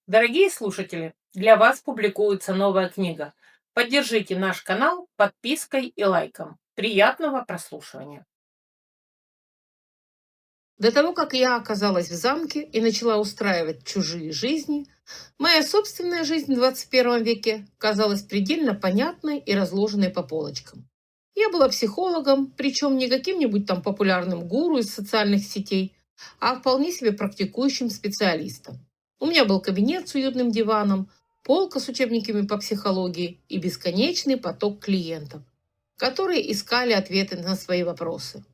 Дорогие слушатели, для вас публикуется новая книга. Поддержите наш канал подпиской и лайком. Приятного прослушивания. До того, как я оказалась в замке и начала устраивать чужие жизни, моя собственная жизнь в 21 веке казалась предельно понятной и разложенной по полочкам. Я была психологом, причем не каким-нибудь там популярным гуру из социальных сетей, а вполне себе практикующим специалистом. У меня был кабинет с уютным диваном, полка с учебниками по психологии и бесконечный поток клиентов, которые искали ответы на свои вопросы.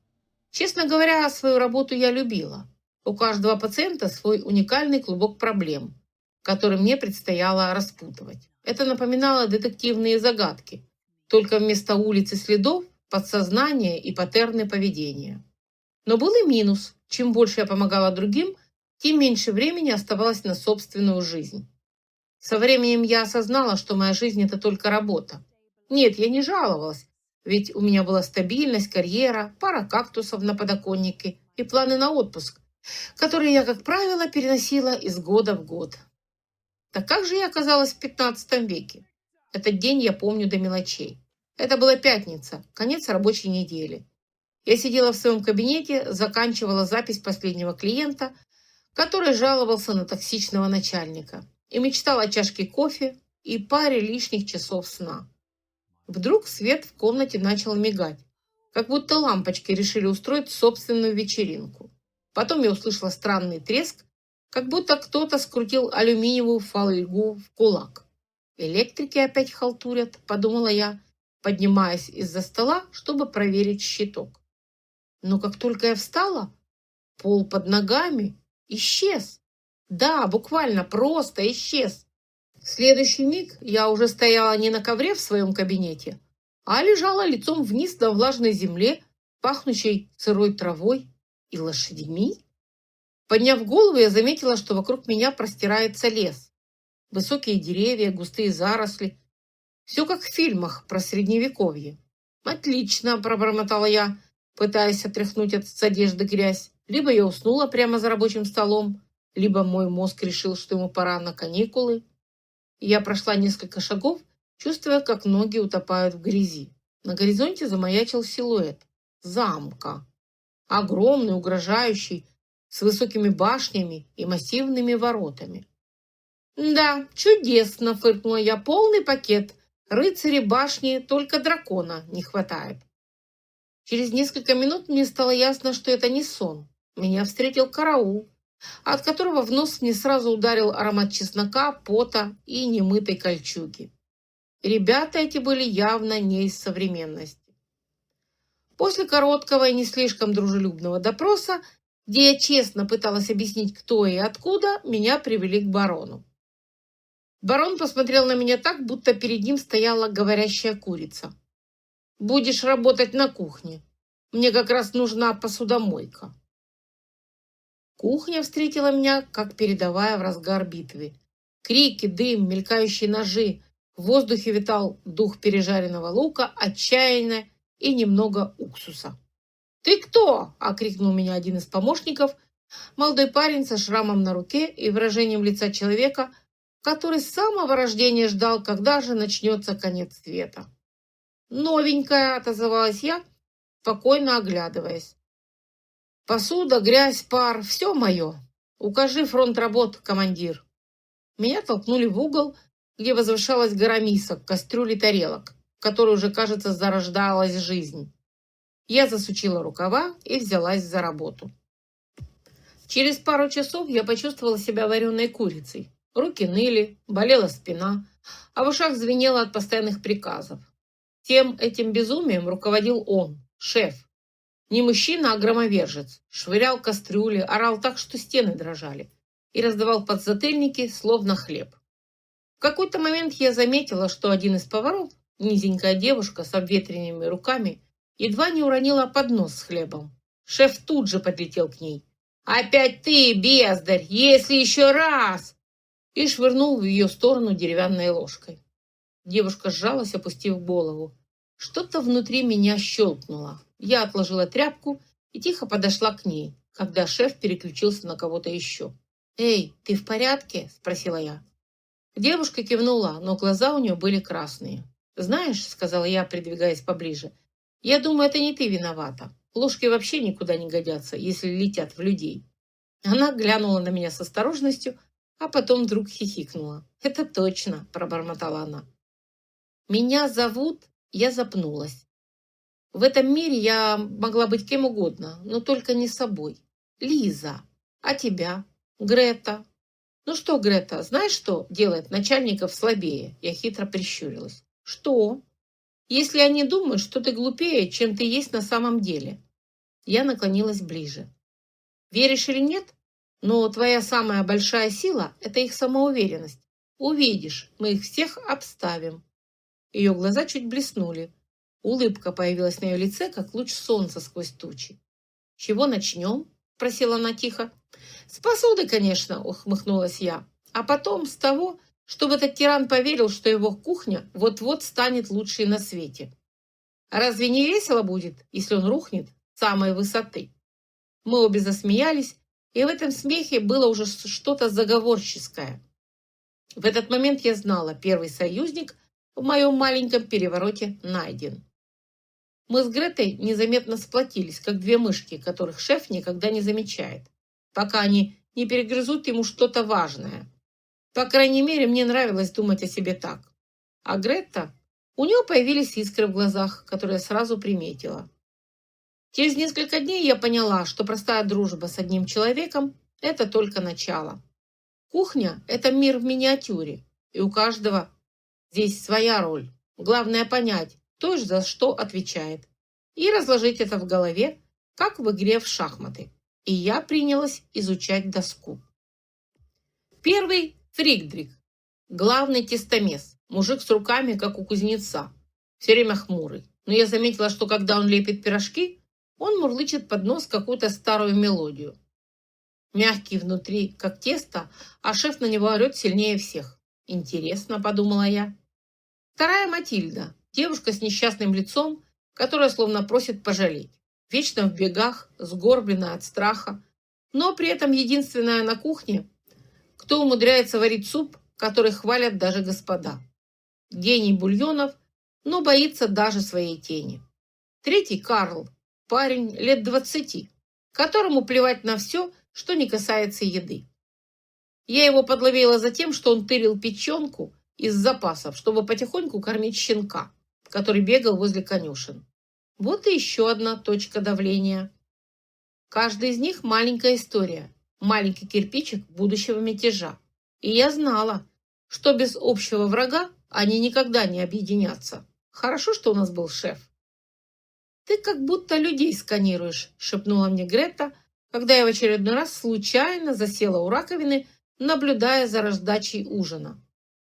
Честно говоря, свою работу я любила. У каждого пациента свой уникальный клубок проблем, который мне предстояло распутывать. Это напоминало детективные загадки, только вместо улиц и следов – подсознание и паттерны поведения. Но был и минус. Чем больше я помогала другим, тем меньше времени оставалось на собственную жизнь. Со временем я осознала, что моя жизнь – это только работа. Нет, я не жаловалась, ведь у меня была стабильность, карьера, пара кактусов на подоконнике и планы на отпуск, которые я, как правило, переносила из года в год. Так как же я оказалась в 15 веке? Этот день я помню до мелочей. Это была пятница, конец рабочей недели. Я сидела в своем кабинете, заканчивала запись последнего клиента, который жаловался на токсичного начальника, и мечтала о чашке кофе и паре лишних часов сна. Вдруг свет в комнате начал мигать, как будто лампочки решили устроить собственную вечеринку. Потом я услышала странный треск, как будто кто-то скрутил алюминиевую фольгу в кулак. «Электрики опять халтурят», – подумала я, поднимаясь из-за стола, чтобы проверить щиток. Но как только я встала, пол под ногами исчез. Да, буквально просто исчез. В следующий миг я уже стояла не на ковре в своем кабинете, а лежала лицом вниз на влажной земле, пахнущей сырой травой и лошадьми. Подняв голову, я заметила, что вокруг меня простирается лес. Высокие деревья, густые заросли. Все как в фильмах про средневековье. «Отлично», – пробормотала я, пытаясь отряхнуть от одежды грязь. Либо я уснула прямо за рабочим столом, либо мой мозг решил, что ему пора на каникулы. Я прошла несколько шагов, чувствуя, как ноги утопают в грязи. На горизонте замаячил силуэт замка. Огромный, угрожающий, с высокими башнями и массивными воротами. «Да, чудесно!» – фыркнула я. «Полный пакет. Рыцари башни, только дракона не хватает». Через несколько минут мне стало ясно, что это не сон. Меня встретил караул, от которого в нос мне сразу ударил аромат чеснока, пота и немытой кольчуги. Ребята эти были явно не из современности. После короткого и не слишком дружелюбного допроса, где я честно пыталась объяснить, кто и откуда, меня привели к барону. Барон посмотрел на меня так, будто перед ним стояла говорящая курица. «Будешь работать на кухне. Мне как раз нужна посудомойка». Кухня встретила меня, как передовая в разгар битвы. Крики, дым, мелькающие ножи. В воздухе витал дух пережаренного лука, отчаяние и немного уксуса. «Ты кто?» – окрикнул меня один из помощников, молодой парень со шрамом на руке и выражением лица человека, который с самого рождения ждал, когда же начнется конец света. «Новенькая», – отозвалась я, спокойно оглядываясь. «Посуда, грязь, пар – все мое. Укажи фронт работ, командир». Меня толкнули в угол, где возвышалась гора мисок, кастрюль и тарелок, в которой уже, кажется, зарождалась жизнь. Я засучила рукава и взялась за работу. Через пару часов я почувствовала себя вареной курицей. Руки ныли, болела спина, а в ушах звенело от постоянных приказов. Всем этим безумием руководил он, шеф. Не мужчина, а громовержец. Швырял кастрюли, орал так, что стены дрожали, и раздавал подзатыльники, словно хлеб. В какой-то момент я заметила, что один из поваров, низенькая девушка с обветренными руками, едва не уронила поднос с хлебом. Шеф тут же подлетел к ней. «Опять ты, бездарь, если еще раз!» и швырнул в ее сторону деревянной ложкой. Девушка сжалась, опустив голову. Что-то внутри меня щелкнуло. Я отложила тряпку и тихо подошла к ней, когда шеф переключился на кого-то еще. «Эй, ты в порядке?» – спросила я. Девушка кивнула, но глаза у нее были красные. «Знаешь», – сказала я, придвигаясь поближе, – «я думаю, это не ты виновата. Ложки вообще никуда не годятся, если летят в людей». Она глянула на меня с осторожностью, а потом вдруг хихикнула. «Это точно», – пробормотала она. «Меня зовут...» – я запнулась. В этом мире я могла быть кем угодно, но только не собой. Лиза. А тебя? Грета. Ну что, Грета, знаешь, что делает начальников слабее? Я хитро прищурилась. Что? Если они думают, что ты глупее, чем ты есть на самом деле. Я наклонилась ближе. Веришь или нет? Но твоя самая большая сила – это их самоуверенность. Увидишь, мы их всех обставим. Ее глаза чуть блеснули. Улыбка появилась на ее лице, как луч солнца сквозь тучи. «С чего начнем?» – спросила она тихо. «С посуды, конечно», – ухмыхнулась я. «А потом с того, чтобы этот тиран поверил, что его кухня вот-вот станет лучшей на свете. Разве не весело будет, если он рухнет с самой высоты?» Мы обе засмеялись, и в этом смехе было уже что-то заговорческое. В этот момент я знала, первый союзник в моем маленьком перевороте найден. Мы с Гретой незаметно сплотились, как две мышки, которых шеф никогда не замечает, пока они не перегрызут ему что-то важное. По крайней мере, мне нравилось думать о себе так. А Грета, у нее появились искры в глазах, которые я сразу приметила. Через несколько дней я поняла, что простая дружба с одним человеком – это только начало. Кухня – это мир в миниатюре, и у каждого здесь своя роль. Главное понять, кто же за что отвечает, и разложить это в голове, как в игре в шахматы. И я принялась изучать доску. Первый – Фридрих, главный тестомес, мужик с руками, как у кузнеца, все время хмурый. Но я заметила, что когда он лепит пирожки, он мурлычет под нос какую-то старую мелодию. Мягкий внутри, как тесто, а шеф на него орет сильнее всех. Интересно, подумала я. Вторая Матильда, девушка с несчастным лицом, которая словно просит пожалеть. Вечно в бегах, сгорбленная от страха, но при этом единственная на кухне, кто умудряется варить суп, который хвалят даже господа. Гений бульонов, но боится даже своей тени. Третий Карл, парень лет 20, которому плевать на все, что не касается еды. Я его подловила за тем, что он тырил печенку из запасов, чтобы потихоньку кормить щенка, который бегал возле конюшен. Вот и еще одна точка давления. Каждый из них маленькая история, маленький кирпичик будущего мятежа. И я знала, что без общего врага они никогда не объединятся. Хорошо, что у нас был шеф. «Ты как будто людей сканируешь», – шепнула мне Грета, когда я в очередной раз случайно засела у раковины, наблюдая за раздачей ужина.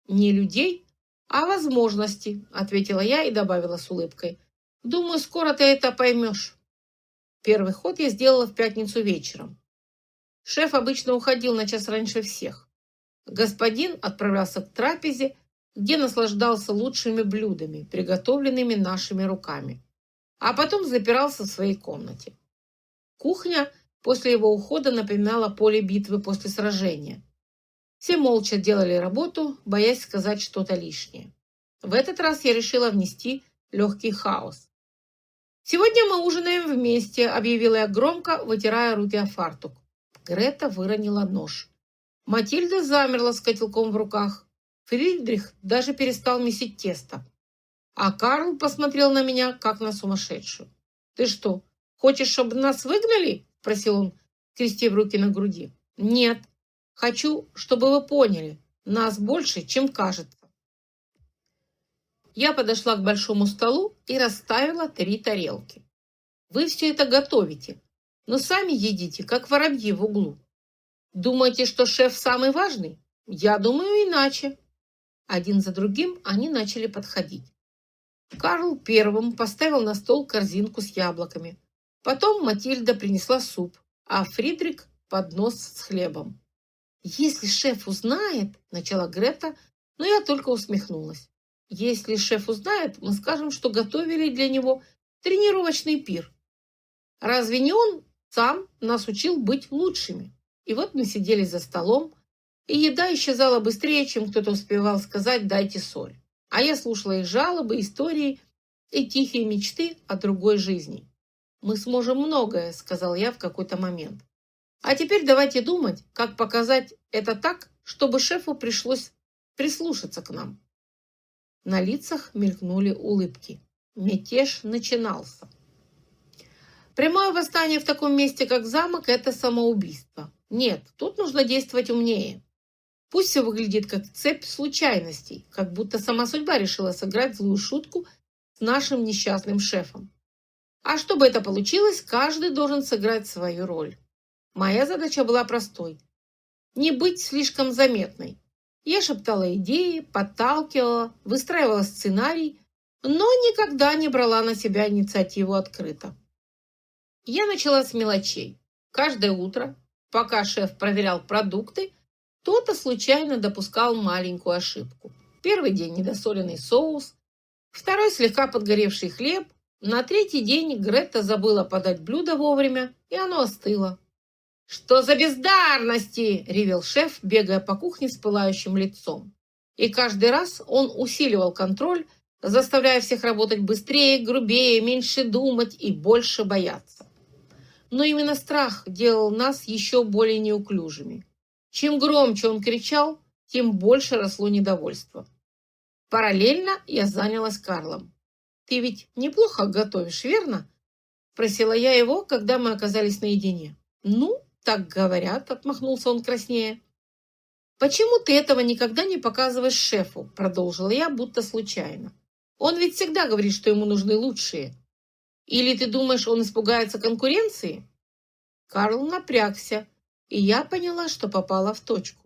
«Не людей, а возможности», – ответила я и добавила с улыбкой. «Думаю, скоро ты это поймешь». Первый ход я сделала в пятницу вечером. Шеф обычно уходил на час раньше всех. Господин отправлялся к трапезе, где наслаждался лучшими блюдами, приготовленными нашими руками, а потом запирался в своей комнате. Кухня после его ухода напоминала поле битвы после сражения. Все молча делали работу, боясь сказать что-то лишнее. В этот раз я решила внести легкий хаос. «Сегодня мы ужинаем вместе», – объявила я громко, вытирая руки о фартук. Грета выронила нож. Матильда замерла с котелком в руках. Фридрих даже перестал месить тесто. А Карл посмотрел на меня, как на сумасшедшую. «Ты что, хочешь, чтобы нас выгнали?» – спросил он, скрестив руки на груди. «Нет, хочу, чтобы вы поняли, нас больше, чем кажется». Я подошла к большому столу и расставила 3 тарелки. «Вы все это готовите, но сами едите, как воробьи в углу. Думаете, что шеф самый важный? Я думаю иначе». Один за другим они начали подходить. Карл первым поставил на стол корзинку с яблоками. Потом Матильда принесла суп, а Фридрих – поднос с хлебом. «Если шеф узнает», – начала Грета, но я только усмехнулась. «Если шеф узнает, мы скажем, что готовили для него тренировочный пир. Разве не он сам нас учил быть лучшими? И вот мы сидели за столом, и еда исчезала быстрее, чем кто-то успевал сказать «дайте соль». А я слушала их жалобы, истории и тихие мечты о другой жизни. «Мы сможем многое», — сказал я в какой-то момент. «А теперь давайте думать, как показать это так, чтобы шефу пришлось прислушаться к нам». На лицах мелькнули улыбки. Мятеж начинался. Прямое восстание в таком месте, как замок, это самоубийство. Нет, тут нужно действовать умнее. Пусть все выглядит как цепь случайностей, как будто сама судьба решила сыграть злую шутку с нашим несчастным шефом. А чтобы это получилось, каждый должен сыграть свою роль. Моя задача была простой. Не быть слишком заметной. Я шептала идеи, подталкивала, выстраивала сценарий, но никогда не брала на себя инициативу открыто. Я начала с мелочей. Каждое утро, пока шеф проверял продукты, кто-то случайно допускал маленькую ошибку. Первый день недосоленный соус, второй слегка подгоревший хлеб, на третий день Гретта забыла подать блюдо вовремя, и оно остыло. «Что за бездарности!» – ревел шеф, бегая по кухне с пылающим лицом. И каждый раз он усиливал контроль, заставляя всех работать быстрее, грубее, меньше думать и больше бояться. Но именно страх делал нас еще более неуклюжими. Чем громче он кричал, тем больше росло недовольство. Параллельно я занялась Карлом. «Ты ведь неплохо готовишь, верно?» – спросила я его, когда мы оказались наедине. «Ну, так говорят», – отмахнулся он краснея. «Почему ты этого никогда не показываешь шефу?» – продолжила я, будто случайно. «Он ведь всегда говорит, что ему нужны лучшие. Или ты думаешь, он испугается конкуренции?» Карл напрягся, и я поняла, что попала в точку.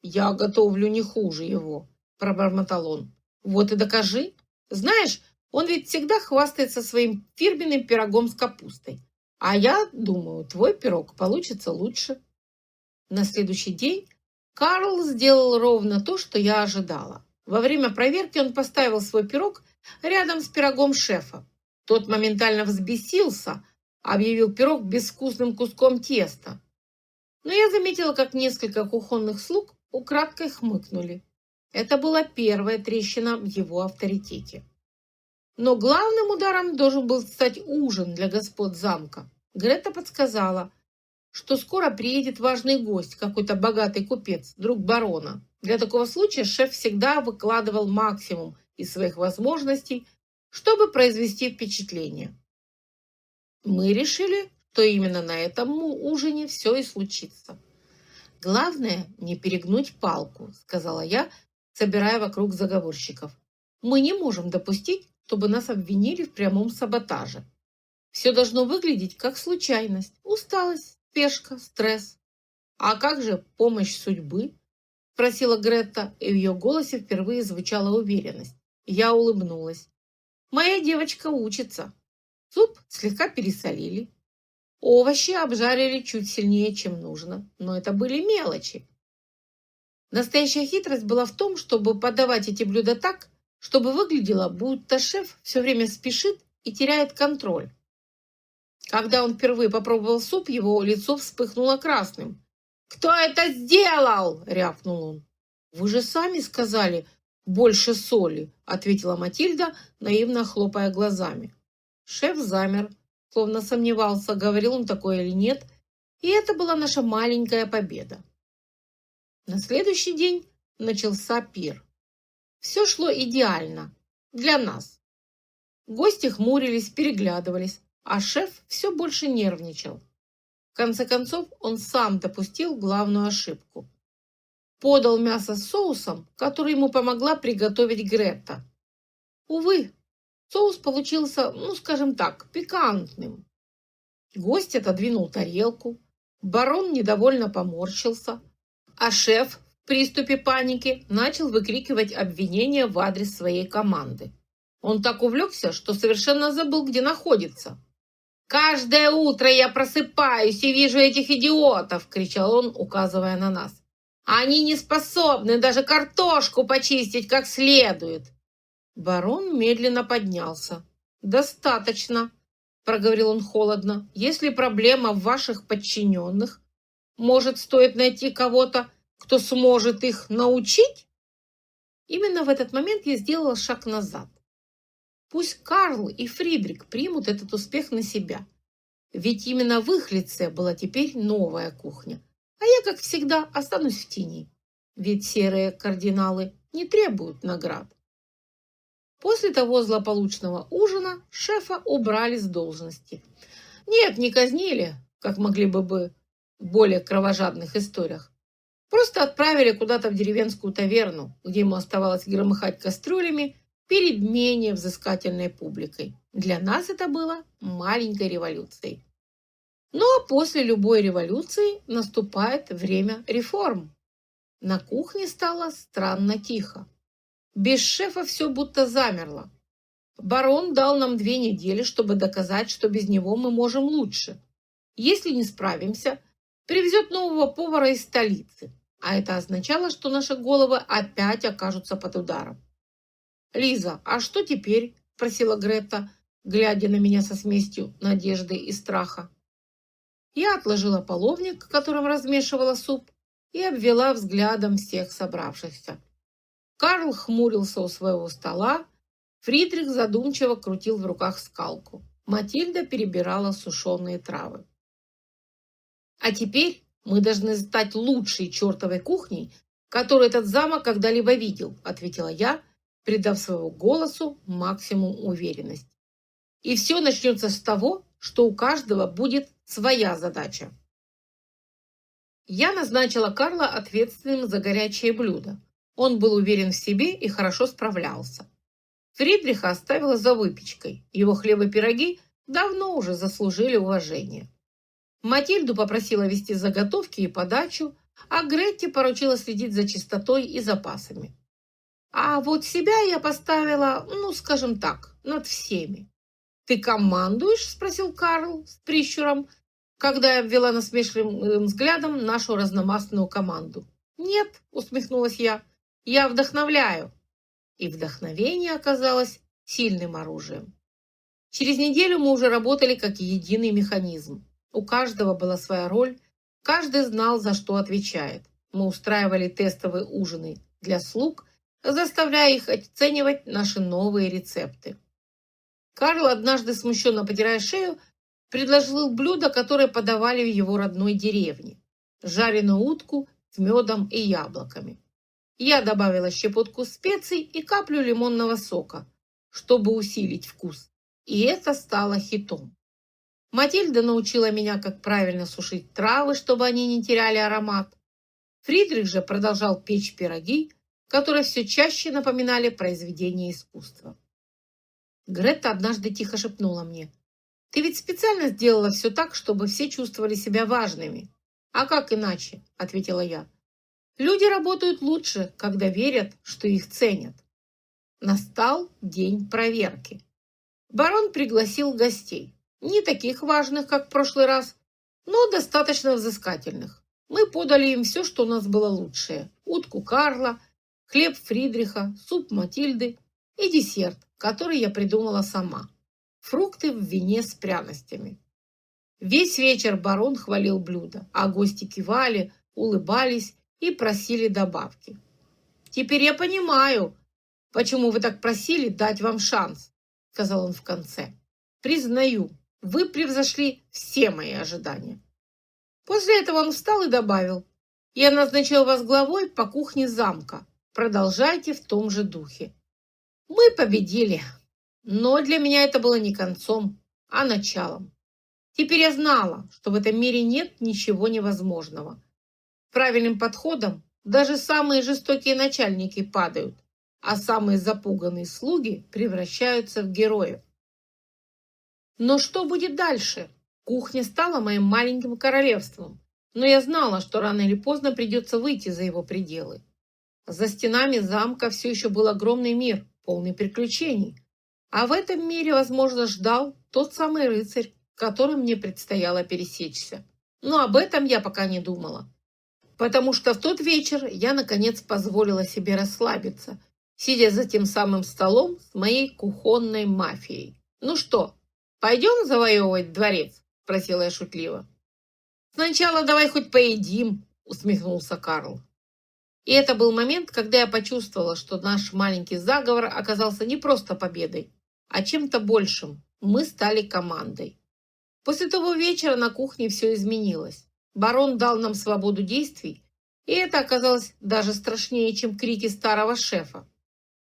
«Я готовлю не хуже его», – пробормотал он. «Вот и докажи. Знаешь, он ведь всегда хвастается своим фирменным пирогом с капустой. А я думаю, твой пирог получится лучше». На следующий день Карл сделал ровно то, что я ожидала. Во время проверки он поставил свой пирог рядом с пирогом шефа. Тот моментально взбесился, объявил пирог безвкусным куском теста. Но я заметила, как несколько кухонных слуг украдкой хмыкнули. Это была первая трещина в его авторитете. Но главным ударом должен был стать ужин для господ замка. Гретта подсказала, что скоро приедет важный гость, какой-то богатый купец, друг барона. Для такого случая шеф всегда выкладывал максимум из своих возможностей, чтобы произвести впечатление. Мы решили, что именно на этом ужине все и случится. «Главное, не перегнуть палку», — сказала я, собирая вокруг заговорщиков. «Мы не можем допустить, чтобы нас обвинили в прямом саботаже. Все должно выглядеть как случайность, усталость, спешка, стресс». «А как же помощь судьбы?» – спросила Гретта, и в ее голосе впервые звучала уверенность. Я улыбнулась. «Моя девочка учится. Суп слегка пересолили. Овощи обжарили чуть сильнее, чем нужно, но это были мелочи. Настоящая хитрость была в том, чтобы подавать эти блюда так, чтобы выглядело, будто шеф все время спешит и теряет контроль. Когда он впервые попробовал суп, его лицо вспыхнуло красным. «Кто это сделал?» – рявкнул он. «Вы же сами сказали, больше соли», – ответила Матильда, наивно хлопая глазами. Шеф замер, словно сомневался, говорил он такое или нет, и это была наша маленькая победа. На следующий день начался пир. Все шло идеально для нас. Гости хмурились, переглядывались, а шеф все больше нервничал. В конце концов, он сам допустил главную ошибку. Подал мясо с соусом, который ему помогла приготовить Гретта. Увы, соус получился, скажем так, пикантным. Гость отодвинул тарелку, барон недовольно поморщился, а шеф в приступе паники начал выкрикивать обвинения в адрес своей команды. Он так увлекся, что совершенно забыл, где находится. «Каждое утро я просыпаюсь и вижу этих идиотов!» – кричал он, указывая на нас. «Они не способны даже картошку почистить как следует!» Барон медленно поднялся. «Достаточно», – проговорил он холодно. «Если проблема в ваших подчиненных, Может, стоит найти кого-то, кто сможет их научить? Именно в этот момент я сделала шаг назад. Пусть Карл и Фридрих примут этот успех на себя. Ведь именно в их лице была теперь новая кухня. А я, как всегда, останусь в тени. Ведь серые кардиналы не требуют наград. После того злополучного ужина шефа убрали с должности. Нет, не казнили, как могли бы в более кровожадных историях. Просто отправили куда-то в деревенскую таверну, где ему оставалось громыхать кастрюлями перед менее взыскательной публикой. Для нас это было маленькой революцией. Но после любой революции наступает время реформ. На кухне стало странно тихо. Без шефа все будто замерло. Барон дал нам 2 недели, чтобы доказать, что без него мы можем лучше. Если не справимся, привезет нового повара из столицы. А это означало, что наши головы опять окажутся под ударом. «Лиза, а что теперь?» – спросила Грета, глядя на меня со смесью надежды и страха. Я отложила половник, которым размешивала суп, и обвела взглядом всех собравшихся. Карл хмурился у своего стола, Фридрих задумчиво крутил в руках скалку. Матильда перебирала сушеные травы. «А теперь мы должны стать лучшей чертовой кухней, которую этот замок когда-либо видел», ответила я, придав своему голосу максимум уверенности. «И все начнется с того, что у каждого будет своя задача». Я назначила Карла ответственным за горячее блюдо. Он был уверен в себе и хорошо справлялся. Фридриха оставила за выпечкой. Его хлеб и пироги давно уже заслужили уважение. Матильду попросила вести заготовки и подачу, а Гретте поручила следить за чистотой и запасами. А вот себя я поставила, скажем так, над всеми. «Ты командуешь?» – спросил Карл с прищуром, когда я обвела насмешливым взглядом нашу разномастную команду. «Нет», – усмехнулась я вдохновляю». И вдохновение оказалось сильным оружием. Через неделю мы уже работали как единый механизм. У каждого была своя роль, каждый знал, за что отвечает. Мы устраивали тестовые ужины для слуг, заставляя их оценивать наши новые рецепты. Карл, однажды смущенно потирая шею, предложил блюдо, которое подавали в его родной деревне – жареную утку с медом и яблоками. Я добавила щепотку специй и каплю лимонного сока, чтобы усилить вкус. И это стало хитом. Матильда научила меня, как правильно сушить травы, чтобы они не теряли аромат. Фридрих же продолжал печь пироги, которые все чаще напоминали произведение искусства. Грета однажды тихо шепнула мне: «Ты ведь специально сделала все так, чтобы все чувствовали себя важными». «А как иначе?» – ответила я. «Люди работают лучше, когда верят, что их ценят». Настал день проверки. Барон пригласил гостей. Не таких важных, как в прошлый раз, но достаточно взыскательных. Мы подали им все, что у нас было лучшее. Утку Карла, хлеб Фридриха, суп Матильды и десерт, который я придумала сама. Фрукты в вине с пряностями. Весь вечер барон хвалил блюдо, а гости кивали, улыбались и просили добавки. «Теперь я понимаю, почему вы так просили дать вам шанс», сказал он в конце. «Признаю, вы превзошли все мои ожидания». После этого он встал и добавил: «Я назначил вас главой по кухне замка. Продолжайте в том же духе». Мы победили, но для меня это было не концом, а началом. Теперь я знала, что в этом мире нет ничего невозможного. Правильным подходом даже самые жестокие начальники падают, а самые запуганные слуги превращаются в героев. Но что будет дальше? Кухня стала моим маленьким королевством, но я знала, что рано или поздно придется выйти за его пределы. За стенами замка все еще был огромный мир, полный приключений, а в этом мире, возможно, ждал тот самый рыцарь, которым мне предстояло пересечься. Но об этом я пока не думала, потому что в тот вечер я, наконец, позволила себе расслабиться, сидя за тем самым столом с моей кухонной мафией. «Ну что, пойдем завоевывать дворец?» – спросила я шутливо. Сначала давай хоть поедим, усмехнулся Карл. И это был момент, когда я почувствовала, что наш маленький заговор оказался не просто победой, а чем-то большим. Мы стали командой. После того вечера на кухне все изменилось. Барон дал нам свободу действий, и это оказалось даже страшнее, чем крики старого шефа.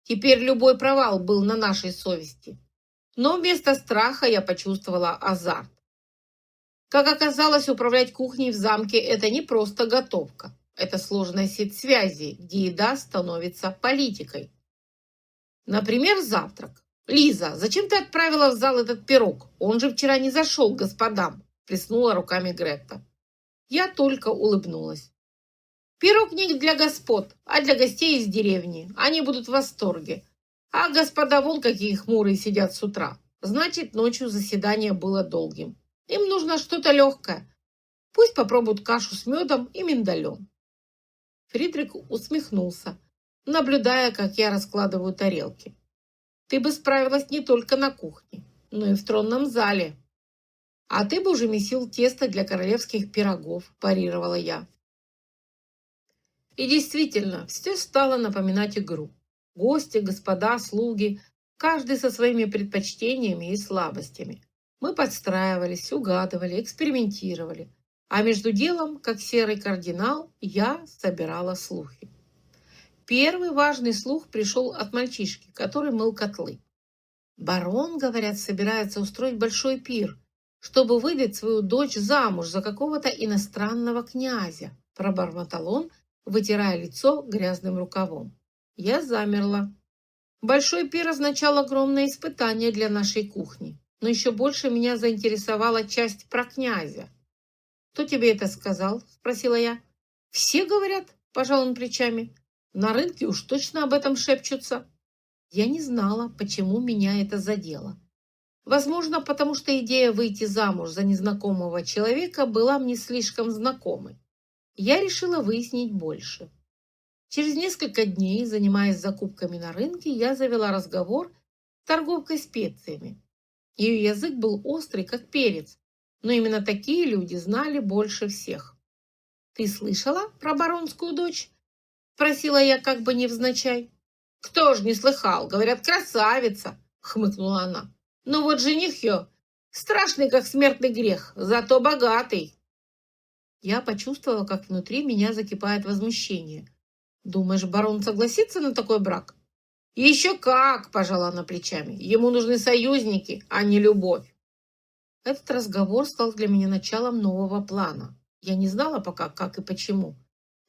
Теперь любой провал был на нашей совести. Но вместо страха я почувствовала азарт. Как оказалось, управлять кухней в замке – это не просто готовка. Это сложная сеть связей, где еда становится политикой. Например, завтрак. «Лиза, зачем ты отправила в зал этот пирог? Он же вчера не зашел к господам», – плеснула руками Гретта. Я только улыбнулась. «Пирог не для господ, а для гостей из деревни. Они будут в восторге. А господа вон какие хмурые сидят с утра. Значит, ночью заседание было долгим. Им нужно что-то легкое. Пусть попробуют кашу с медом и миндалем». Фридрих усмехнулся, наблюдая, как я раскладываю тарелки. «Ты бы справилась не только на кухне, но и в тронном зале. А ты бы уже месил тесто для королевских пирогов», – парировала я. И действительно, все стало напоминать игру. Гости, господа, слуги, каждый со своими предпочтениями и слабостями. Мы подстраивались, угадывали, экспериментировали. А между делом, как серый кардинал, я собирала слухи. Первый важный слух пришел от мальчишки, который мыл котлы. «Барон, говорят, собирается устроить большой пир, чтобы выдать свою дочь замуж за какого-то иностранного князя», пробормотал он, вытирая лицо грязным рукавом. Я замерла. Большой пир означал огромное испытание для нашей кухни, но еще больше меня заинтересовала часть про князя. «Кто тебе это сказал?» – спросила я. «Все говорят», – пожал он плечами. «На рынке уж точно об этом шепчутся». Я не знала, почему меня это задело. Возможно, потому что идея выйти замуж за незнакомого человека была мне слишком знакомой. Я решила выяснить больше. Через несколько дней, занимаясь закупками на рынке, я завела разговор с торговкой специями. Ее язык был острый, как перец, но именно такие люди знали больше всех. «Ты слышала про баронскую дочь?» – спросила я как бы невзначай. «Кто ж не слыхал? Говорят, красавица!» – хмыкнула она. «Но вот жених ее страшный, как смертный грех, зато богатый». Я почувствовала, как внутри меня закипает возмущение. «Думаешь, барон согласится на такой брак?» «Еще как!» – пожала она плечами. «Ему нужны союзники, а не любовь». Этот разговор стал для меня началом нового плана. Я не знала пока, как и почему,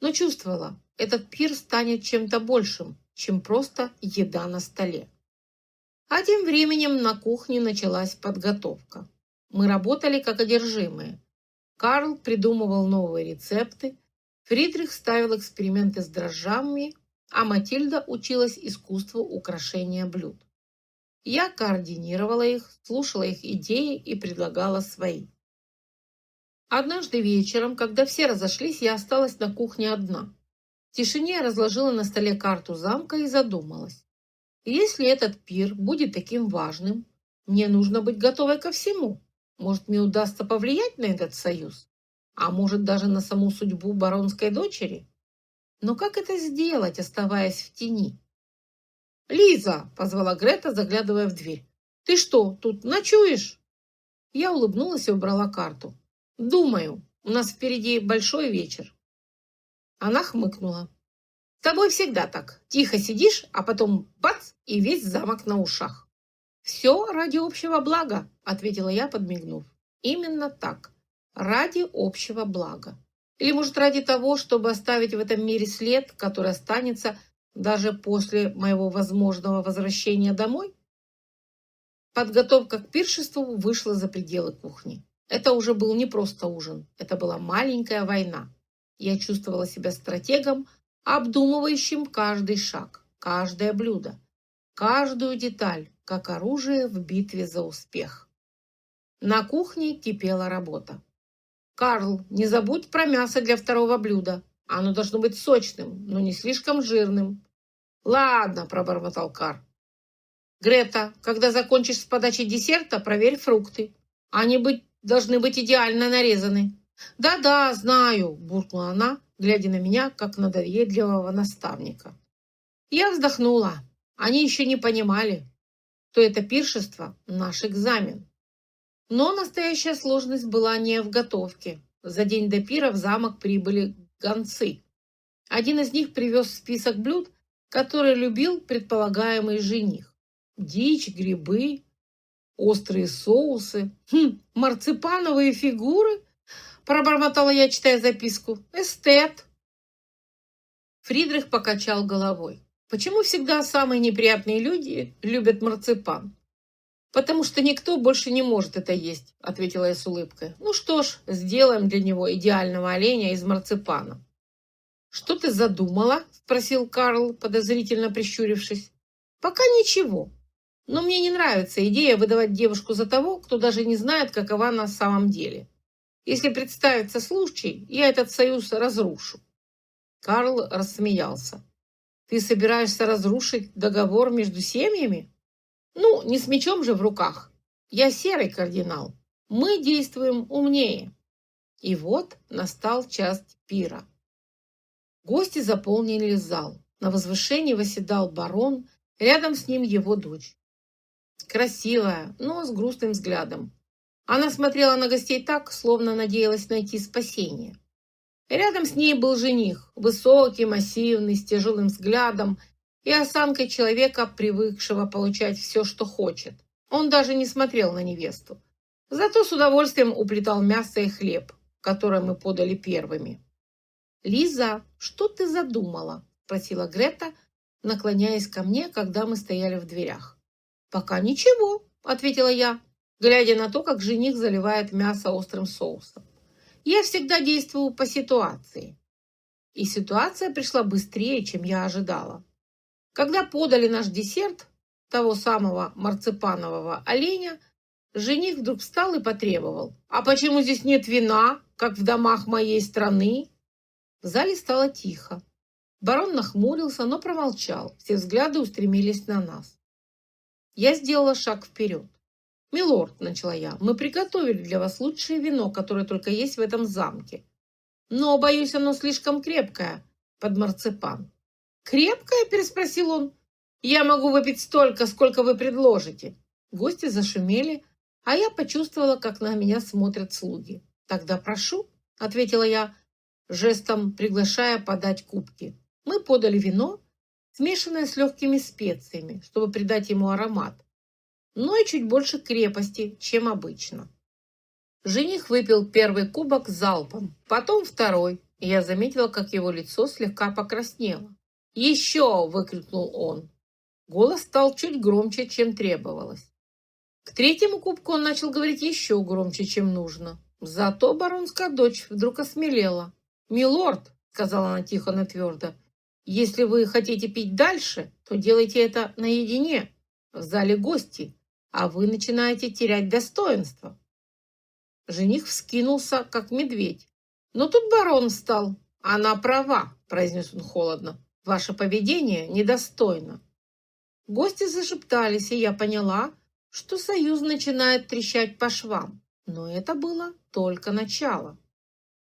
но чувствовала, этот пир станет чем-то большим, чем просто еда на столе. А тем временем на кухне началась подготовка. Мы работали как одержимые. Карл придумывал новые рецепты, Фридрих ставил эксперименты с дрожжами, а Матильда училась искусству украшения блюд. Я координировала их, слушала их идеи и предлагала свои. Однажды вечером, когда все разошлись, я осталась на кухне одна. В тишине я разложила на столе карту замка и задумалась. Если этот пир будет таким важным, мне нужно быть готовой ко всему. Может, мне удастся повлиять на этот союз? А может, даже на саму судьбу баронской дочери? Но как это сделать, оставаясь в тени? «Лиза!» – позвала Грета, заглядывая в дверь. «Ты что, тут ночуешь?» Я улыбнулась и убрала карту. «Думаю, у нас впереди большой вечер». Она хмыкнула. «С тобой всегда так. Тихо сидишь, а потом бац, и весь замок на ушах». «Все ради общего блага», – ответила я, подмигнув. «Именно так. Ради общего блага. Или, может, ради того, чтобы оставить в этом мире след, который останется даже после моего возможного возвращения домой?» Подготовка к пиршеству вышла за пределы кухни. Это уже был не просто ужин, это была маленькая война. Я чувствовала себя стратегом, обдумывающим каждый шаг, каждое блюдо, каждую деталь, как оружие в битве за успех. На кухне кипела работа. «Карл, не забудь про мясо для второго блюда. Оно должно быть сочным, но не слишком жирным». «Ладно», – пробормотал Карл. «Грета, когда закончишь с подачей десерта, проверь фрукты. Они должны быть идеально нарезаны. «Да-да, знаю», – буркнула она, глядя на меня, как на надоедливого наставника. Я вздохнула. Они еще не понимали, что это пиршество – наш экзамен. Но настоящая сложность была не в готовке. За день до пира в замок прибыли гонцы. Один из них привез список блюд, которые любил предполагаемый жених. Дичь, грибы, острые соусы, марципановые фигуры, пробормотала я, читая записку. Эстет. Фридрих покачал головой. Почему всегда самые неприятные люди любят марципан? Потому что никто больше не может это есть, ответила я с улыбкой. Ну что ж, сделаем для него идеального оленя из марципана. Что ты задумала? Спросил Карл, подозрительно прищурившись. Пока ничего. Но мне не нравится идея выдавать девушку за того, кто даже не знает, какова она на самом деле. Если представится случай, я этот союз разрушу. Карл рассмеялся. Ты собираешься разрушить договор между семьями? Ну, не с мечом же в руках. Я серый кардинал. Мы действуем умнее. И вот настал час пира. Гости заполнили зал. На возвышении восседал барон, рядом с ним его дочь. Красивая, но с грустным взглядом. Она смотрела на гостей так, словно надеялась найти спасение. Рядом с ней был жених, высокий, массивный, с тяжелым взглядом и осанкой человека, привыкшего получать все, что хочет. Он даже не смотрел на невесту. Зато с удовольствием уплетал мясо и хлеб, которые мы подали первыми. «Лиза, что ты задумала?» – спросила Грета, наклоняясь ко мне, когда мы стояли в дверях. «Пока ничего», – ответила я, глядя на то, как жених заливает мясо острым соусом. «Я всегда действую по ситуации». И ситуация пришла быстрее, чем я ожидала. Когда подали наш десерт, того самого марципанового оленя, жених вдруг встал и потребовал. «А почему здесь нет вина, как в домах моей страны?» В зале стало тихо. Барон нахмурился, но промолчал. Все взгляды устремились на нас. Я сделала шаг вперед. «Милорд», — начала я, — «мы приготовили для вас лучшее вино, которое только есть в этом замке. Но, боюсь, оно слишком крепкое под марципан». «Крепкое?» – переспросил он. «Я могу выпить столько, сколько вы предложите». Гости зашумели, а я почувствовала, как на меня смотрят слуги. «Тогда прошу», – ответила я, жестом приглашая подать кубки. Мы подали вино, смешанное с легкими специями, чтобы придать ему аромат, но и чуть больше крепости, чем обычно. Жених выпил первый кубок залпом, потом второй, и я заметила, как его лицо слегка покраснело. «Еще!» – выкрикнул он. Голос стал чуть громче, чем требовалось. К третьему кубку он начал говорить еще громче, чем нужно. Зато баронская дочь вдруг осмелела. «Милорд», – сказала она тихо, но твердо, – «если вы хотите пить дальше, то делайте это наедине. В зале гости, а вы начинаете терять достоинство». Жених вскинулся, как медведь. Но тут барон встал. «Она права», – произнес он холодно. «Ваше поведение недостойно». Гости зашептались, и я поняла, что союз начинает трещать по швам. Но это было только начало.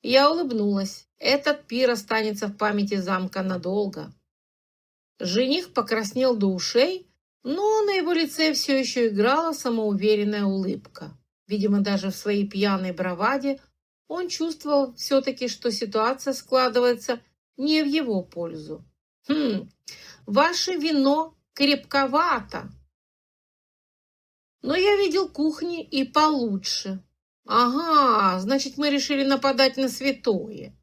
Я улыбнулась. Этот пир останется в памяти замка надолго. Жених покраснел до ушей, но на его лице все еще играла самоуверенная улыбка. Видимо, даже в своей пьяной браваде он чувствовал все-таки, что ситуация складывается не в его пользу. Ваше вино крепковато. Но я видел кухни и получше. Ага, значит, мы решили нападать на святое.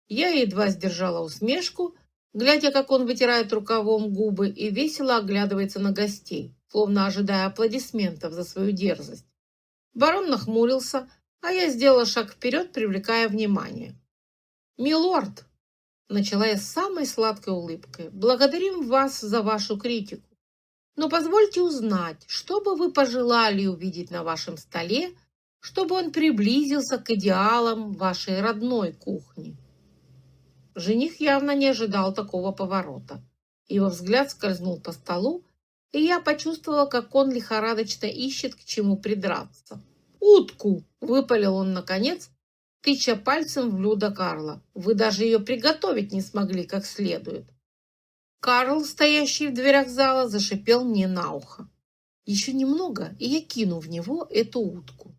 Я едва сдержала усмешку, глядя, как он вытирает рукавом губы и весело оглядывается на гостей, словно ожидая аплодисментов за свою дерзость. Барон нахмурился, а я сделала шаг вперед, привлекая внимание. «Милорд», — начала я с самой сладкой улыбкой, — «благодарим вас за вашу критику. Но позвольте узнать, что бы вы пожелали увидеть на вашем столе, чтобы он приблизился к идеалам вашей родной кухни». Жених явно не ожидал такого поворота. Его взгляд скользнул по столу, и я почувствовала, как он лихорадочно ищет, к чему придраться. «Утку!» – выпалил он наконец, тыча пальцем в блюдо Карла. «Вы даже ее приготовить не смогли как следует». Карл, стоящий в дверях зала, зашипел мне на ухо. «Еще немного, и я кину в него эту утку».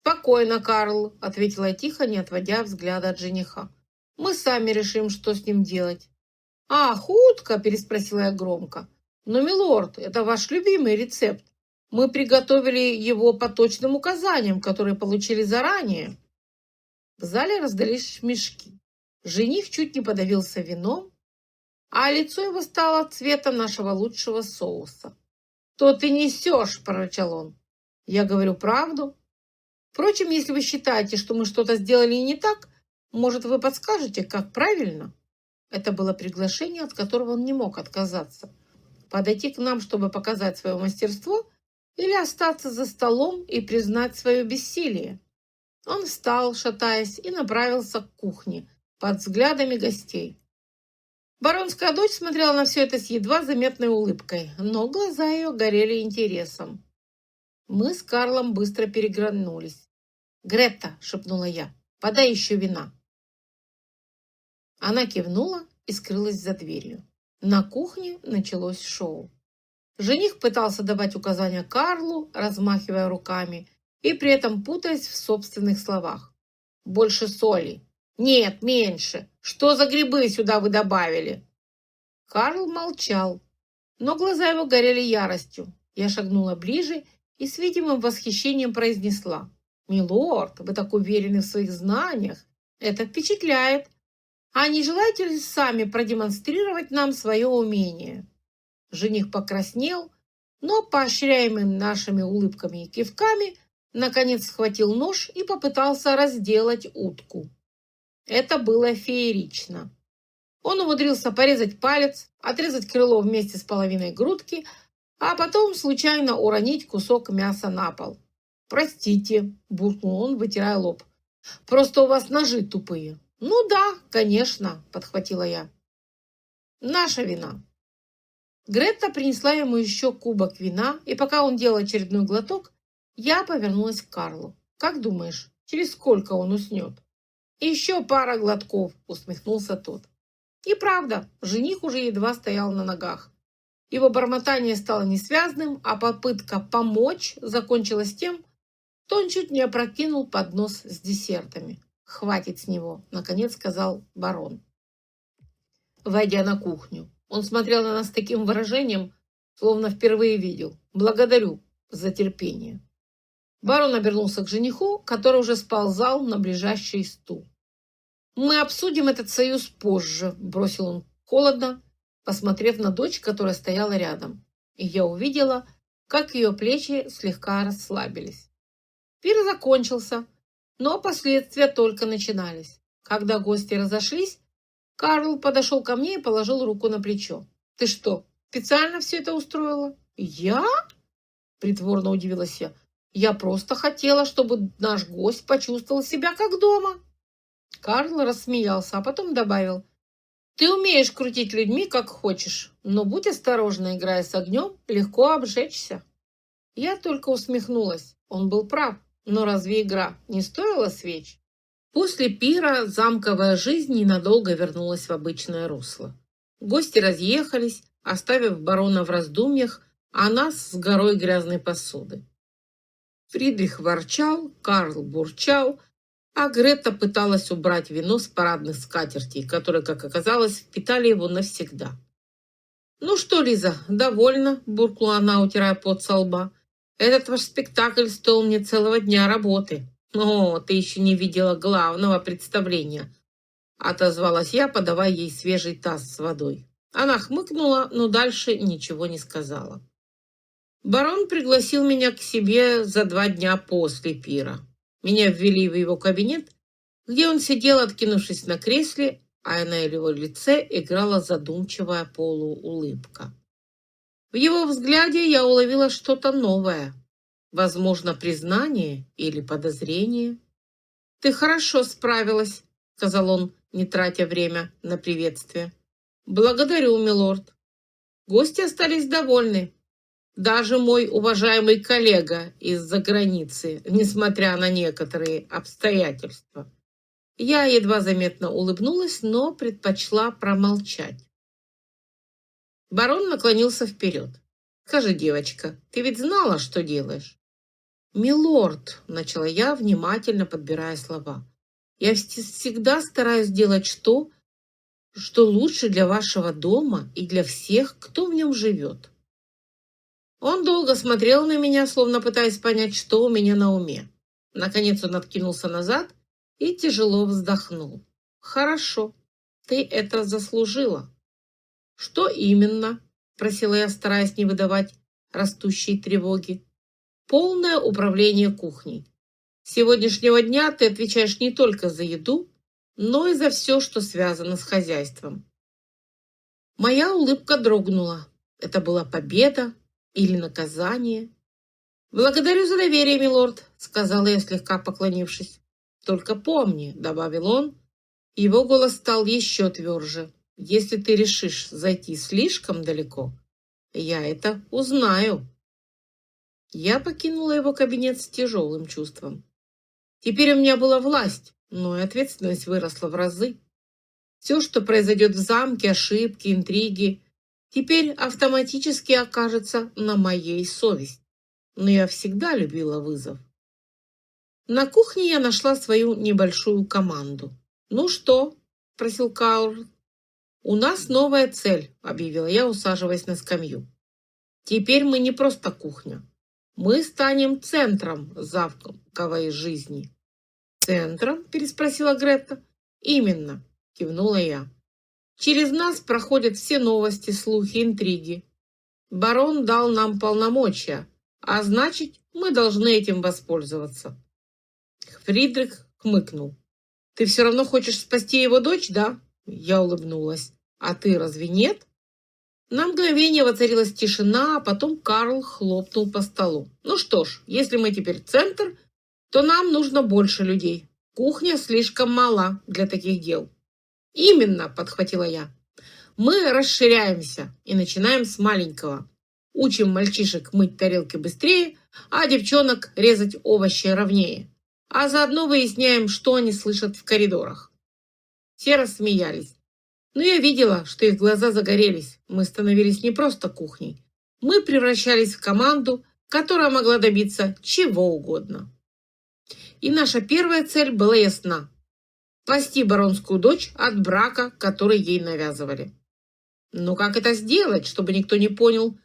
«Спокойно, Карл», — ответила я тихо, не отводя взгляда от жениха. «Мы сами решим, что с ним делать». «Ах, утка!» – переспросила я громко. «Но, милорд, это ваш любимый рецепт. Мы приготовили его по точным указаниям, которые получили заранее». В зале раздались смешки. Жених чуть не подавился вином, а лицо его стало цветом нашего лучшего соуса. «Что ты несешь?» – прорычал он. «Я говорю правду. Впрочем, если вы считаете, что мы что-то сделали не так, может, вы подскажете, как правильно?» Это было приглашение, от которого он не мог отказаться. Подойти к нам, чтобы показать свое мастерство, или остаться за столом и признать свое бессилие. Он встал, шатаясь, и направился к кухне под взглядами гостей. Баронская дочь смотрела на все это с едва заметной улыбкой, но глаза ее горели интересом. Мы с Карлом быстро переглянулись. «Гретта», — шепнула я, — «подай еще вина». Она кивнула и скрылась за дверью. На кухне началось шоу. Жених пытался давать указания Карлу, размахивая руками и при этом путаясь в собственных словах. «Больше соли». «Нет, меньше. Что за грибы сюда вы добавили?» Карл молчал, но глаза его горели яростью. Я шагнула ближе и с видимым восхищением произнесла: «Милорд, вы так уверены в своих знаниях. Это впечатляет. А не желаете ли сами продемонстрировать нам свое умение?» Жених покраснел, но, поощряемый нашими улыбками и кивками, наконец схватил нож и попытался разделать утку. Это было феерично. Он умудрился порезать палец, отрезать крыло вместе с половиной грудки, а потом случайно уронить кусок мяса на пол. «Простите», – буркнул он, вытирая лоб, – «просто у вас ножи тупые». «Ну да, конечно», – подхватила я. «Наша вина». Гретта принесла ему еще кубок вина, и пока он делал очередной глоток, я повернулась к Карлу. «Как думаешь, через сколько он уснет?» «Еще пара глотков», – усмехнулся тот. И правда, жених уже едва стоял на ногах. Его бормотание стало несвязным, а попытка помочь закончилась тем, что он чуть не опрокинул поднос с десертами. «Хватит с него», – наконец сказал барон. Войдя на кухню, он смотрел на нас с таким выражением, словно впервые видел. «Благодарю за терпение». Барон обернулся к жениху, который уже сползал на ближайший стул. «Мы обсудим этот союз позже», – бросил он холодно, посмотрев на дочь, которая стояла рядом. И я увидела, как ее плечи слегка расслабились. Пир закончился, но последствия только начинались. Когда гости разошлись, Карл подошел ко мне и положил руку на плечо. «Ты что, специально все это устроила?» «Я?» – притворно удивилась я. «Я просто хотела, чтобы наш гость почувствовал себя как дома». Карл рассмеялся, а потом добавил: «Ты умеешь крутить людьми, как хочешь, но будь осторожна, играя с огнем, легко обжечься». Я только усмехнулась. Он был прав. Но разве игра не стоила свеч? После пира замковая жизнь ненадолго вернулась в обычное русло. Гости разъехались, оставив барона в раздумьях, а нас с горой грязной посуды. Фридрих ворчал, Карл бурчал, а Гретта пыталась убрать вино с парадных скатертей, которые, как оказалось, впитали его навсегда. «Ну что, Лиза, довольна?» – буркнула она, утирая пот со лба. «Этот ваш спектакль стоил мне целого дня работы». «О, ты еще не видела главного представления», – отозвалась я, подавая ей свежий таз с водой. Она хмыкнула, но дальше ничего не сказала. Барон пригласил меня к себе за 2 дня после пира. Меня ввели в его кабинет, где он сидел, откинувшись на кресле, а на его лице играла задумчивая полуулыбка. В его взгляде я уловила что-то новое, возможно, признание или подозрение. «Ты хорошо справилась», — сказал он, не тратя время на приветствие. «Благодарю, милорд». Гости остались довольны. Даже мой уважаемый коллега из-за границы, несмотря на некоторые обстоятельства. Я едва заметно улыбнулась, но предпочла промолчать. Барон наклонился вперед. «Скажи, девочка, ты ведь знала, что делаешь?» «Милорд», — начала я, внимательно подбирая слова, «я всегда стараюсь делать что лучше для вашего дома и для всех, кто в нем живет». Он долго смотрел на меня, словно пытаясь понять, что у меня на уме. Наконец он откинулся назад и тяжело вздохнул. «Хорошо, ты это заслужила». «Что именно?» – спросила я, стараясь не выдавать растущей тревоги. «Полное управление кухней. С сегодняшнего дня ты отвечаешь не только за еду, но и за все, что связано с хозяйством». Моя улыбка дрогнула. Это была победа или наказание? «Благодарю за доверие, милорд», — сказала я, слегка поклонившись. «Только помни», — добавил он, его голос стал еще тверже, «если ты решишь зайти слишком далеко, я это узнаю». Я покинула его кабинет с тяжелым чувством. Теперь у меня была власть, но и ответственность выросла в разы. Все, что произойдет в замке, ошибки, интриги, теперь автоматически окажется на моей совести. Но я всегда любила вызов. На кухне я нашла свою небольшую команду. «Ну что?» – спросил Карл. «У нас новая цель», – объявила я, усаживаясь на скамью. «Теперь мы не просто кухня. Мы станем центром замковой жизни». «Центром?» – переспросила Гретта. «Именно», – кивнула я. «Через нас проходят все новости, слухи, интриги. Барон дал нам полномочия, а значит, мы должны этим воспользоваться». Фридрих хмыкнул. «Ты все равно хочешь спасти его дочь, да?» Я улыбнулась. «А ты разве нет?» На мгновение воцарилась тишина, а потом Карл хлопнул по столу. «Ну что ж, если мы теперь центр, то нам нужно больше людей. Кухня слишком мала для таких дел». «Именно», — подхватила я. «Мы расширяемся и начинаем с маленького. Учим мальчишек мыть тарелки быстрее, а девчонок резать овощи ровнее. А заодно выясняем, что они слышат в коридорах». Все рассмеялись. Но я видела, что их глаза загорелись. Мы становились не просто кухней. Мы превращались в команду, которая могла добиться чего угодно. И наша первая цель была ясна. Спасти баронскую дочь от брака, который ей навязывали. Но как это сделать, чтобы никто не понял,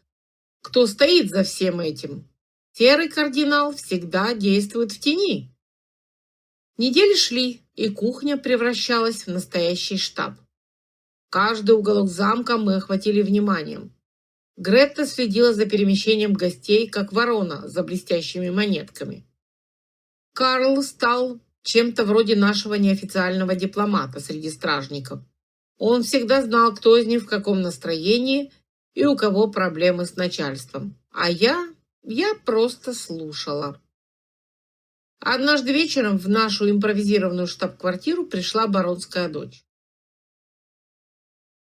кто стоит за всем этим? Серый кардинал всегда действует в тени. Недели шли, и кухня превращалась в настоящий штаб. Каждый уголок замка мы охватили вниманием. Гретта следила за перемещением гостей, как ворона за блестящими монетками. Карл стал чем-то вроде нашего неофициального дипломата среди стражников. Он всегда знал, кто из них в каком настроении и у кого проблемы с начальством. А я просто слушала. Однажды вечером в нашу импровизированную штаб-квартиру пришла баронская дочь.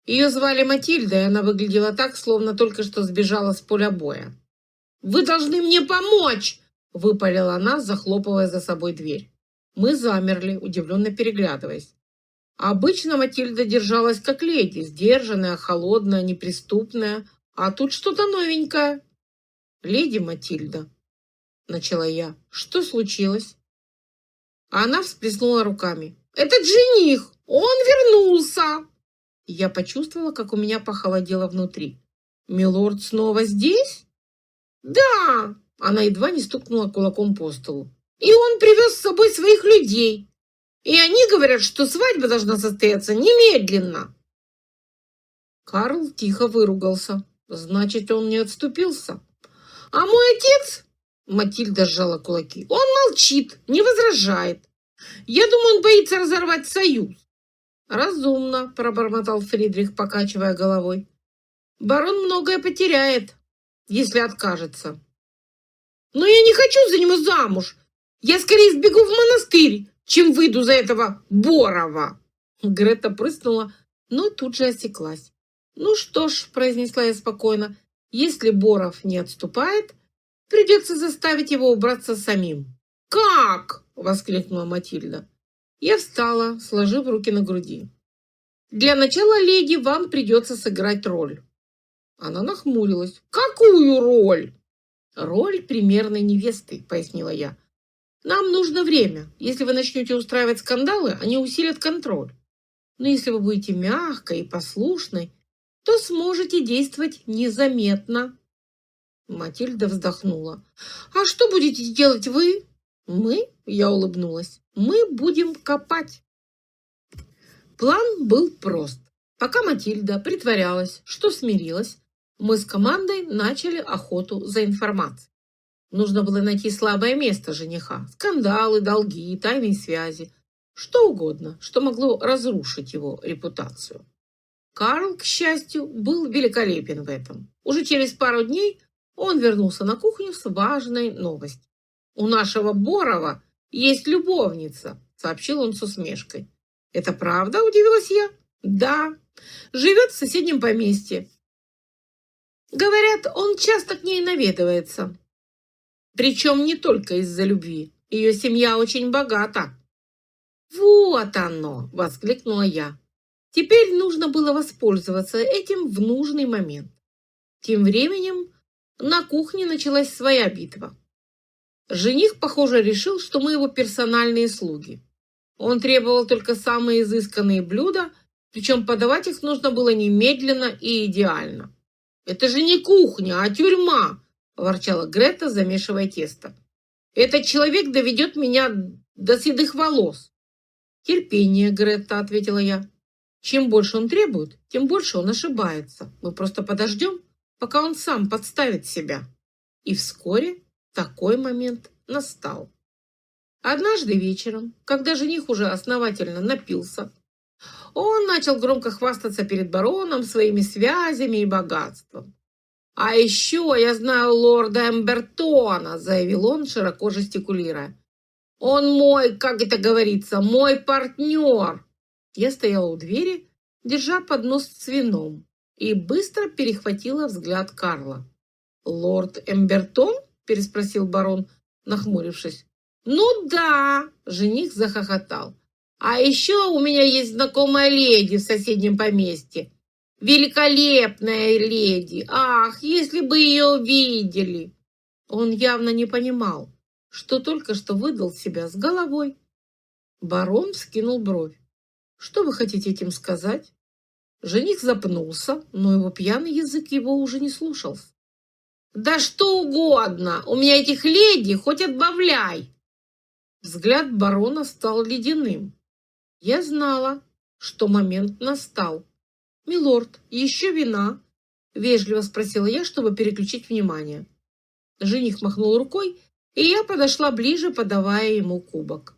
Ее звали Матильда, и она выглядела так, словно только что сбежала с поля боя. «Вы должны мне помочь!» – выпалила она, захлопывая за собой дверь. Мы замерли, удивленно переглядываясь. Обычно Матильда держалась как леди, сдержанная, холодная, неприступная, а тут что-то новенькое. «Леди Матильда», – начала я, – «что случилось?» Она всплеснула руками. «Этот жених! Он вернулся!» Я почувствовала, как у меня похолодело внутри. «Милорд снова здесь?» «Да!» Она едва не стукнула кулаком по столу. «И он привез с собой своих людей. И они говорят, что свадьба должна состояться немедленно». Карл тихо выругался. Значит, он не отступился. «А мой отец?» Матильда сжала кулаки. «Он молчит, не возражает. Я думаю, он боится разорвать союз». «Разумно», – пробормотал Фридрих, покачивая головой. «Барон многое потеряет, если откажется». «Но я не хочу за него замуж. Я скорее сбегу в монастырь, чем выйду за этого Борова». Грета прыснула, но тут же осеклась. «Ну что ж», – произнесла я спокойно, – «если Боров не отступает, придется заставить его убраться самим». «Как?» – воскликнула Матильда. Я встала, сложив руки на груди. Для начала, леди, вам придется сыграть роль. Она нахмурилась. Какую роль? Роль примерной невесты, пояснила я. Нам нужно время. Если вы начнете устраивать скандалы, они усилят контроль. Но если вы будете мягкой и послушной, то сможете действовать незаметно. Матильда вздохнула. А что будете делать вы? Мы, я улыбнулась, мы будем копать. План был прост. Пока Матильда притворялась, что смирилась, мы с командой начали охоту за информацией. Нужно было найти слабое место жениха. Скандалы, долги, тайные связи. Что угодно, что могло разрушить его репутацию. Карл, к счастью, был великолепен в этом. Уже через пару дней он вернулся на кухню с важной новостью. «У нашего Борова есть любовница», — сообщил он с усмешкой. «Это правда?» — удивилась я. «Да, живет в соседнем поместье. Говорят, он часто к ней наведывается. Причем не только из-за любви. Ее семья очень богата». «Вот оно!» — воскликнула я. Теперь нужно было воспользоваться этим в нужный момент. Тем временем на кухне началась своя битва. Жених, похоже, решил, что мы его персональные слуги. Он требовал только самые изысканные блюда, причем подавать их нужно было немедленно и идеально. «Это же не кухня, а тюрьма!» – ворчала Грета, замешивая тесто. «Этот человек доведет меня до седых волос». «Терпение, Грета», – ответила я. «Чем больше он требует, тем больше он ошибается. Мы просто подождем, пока он сам подставит себя». И вскоре такой момент настал. Однажды вечером, когда жених уже основательно напился, он начал громко хвастаться перед бароном своими связями и богатством. «А еще я знаю лорда Эмбертона», — заявил он, широко жестикулируя. «Он мой, как это говорится, мой партнер». Я стояла у двери, держа поднос с вином, и быстро перехватила взгляд Карла. «Лорд Эмбертон?» – переспросил барон, нахмурившись. «Ну да!» – жених захохотал. «А еще у меня есть знакомая леди в соседнем поместье. Великолепная леди! Ах, если бы ее видели!» Он явно не понимал, что только что выдал себя с головой. Барон вскинул бровь. «Что вы хотите этим сказать?» Жених запнулся, но его пьяный язык его уже не слушался. «Да что угодно! У меня этих леди хоть отбавляй!» Взгляд барона стал ледяным. Я знала, что момент настал. «Милорд, еще вина?» — вежливо спросила я, чтобы переключить внимание. Жених махнул рукой, и я подошла ближе, подавая ему кубок.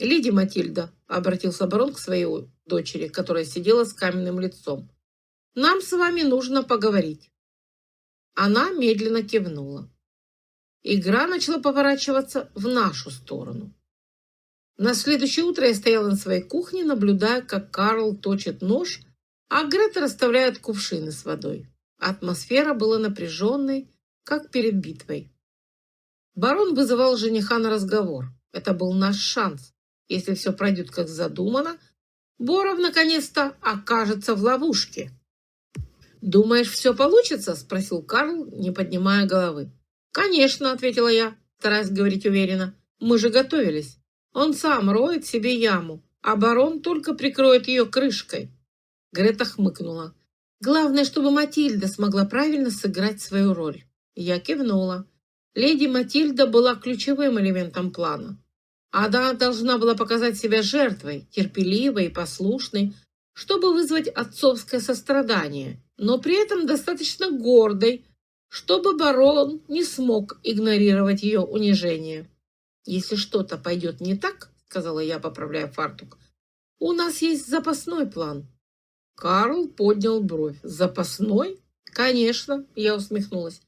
«Леди Матильда», — обратился барон к своей дочери, которая сидела с каменным лицом, — «нам с вами нужно поговорить». Она медленно кивнула. Игра начала поворачиваться в нашу сторону. На следующее утро я стояла на своей кухне, наблюдая, как Карл точит нож, а Грета расставляет кувшины с водой. Атмосфера была напряженной, как перед битвой. Барон вызывал жениха на разговор. Это был наш шанс. Если все пройдет как задумано, Боров наконец-то окажется в ловушке. «Думаешь, все получится?» – спросил Карл, не поднимая головы. «Конечно», – ответила я, стараясь говорить уверенно. «Мы же готовились. Он сам роет себе яму, а барон только прикроет ее крышкой». Грета хмыкнула. «Главное, чтобы Матильда смогла правильно сыграть свою роль». Я кивнула. Леди Матильда была ключевым элементом плана. Она должна была показать себя жертвой, терпеливой и послушной, чтобы вызвать отцовское сострадание, но при этом достаточно гордой, чтобы барон не смог игнорировать ее унижение. «Если что-то пойдет не так, — сказала я, поправляя фартук, — у нас есть запасной план». Карл поднял бровь. «Запасной?» «Конечно», — я усмехнулась.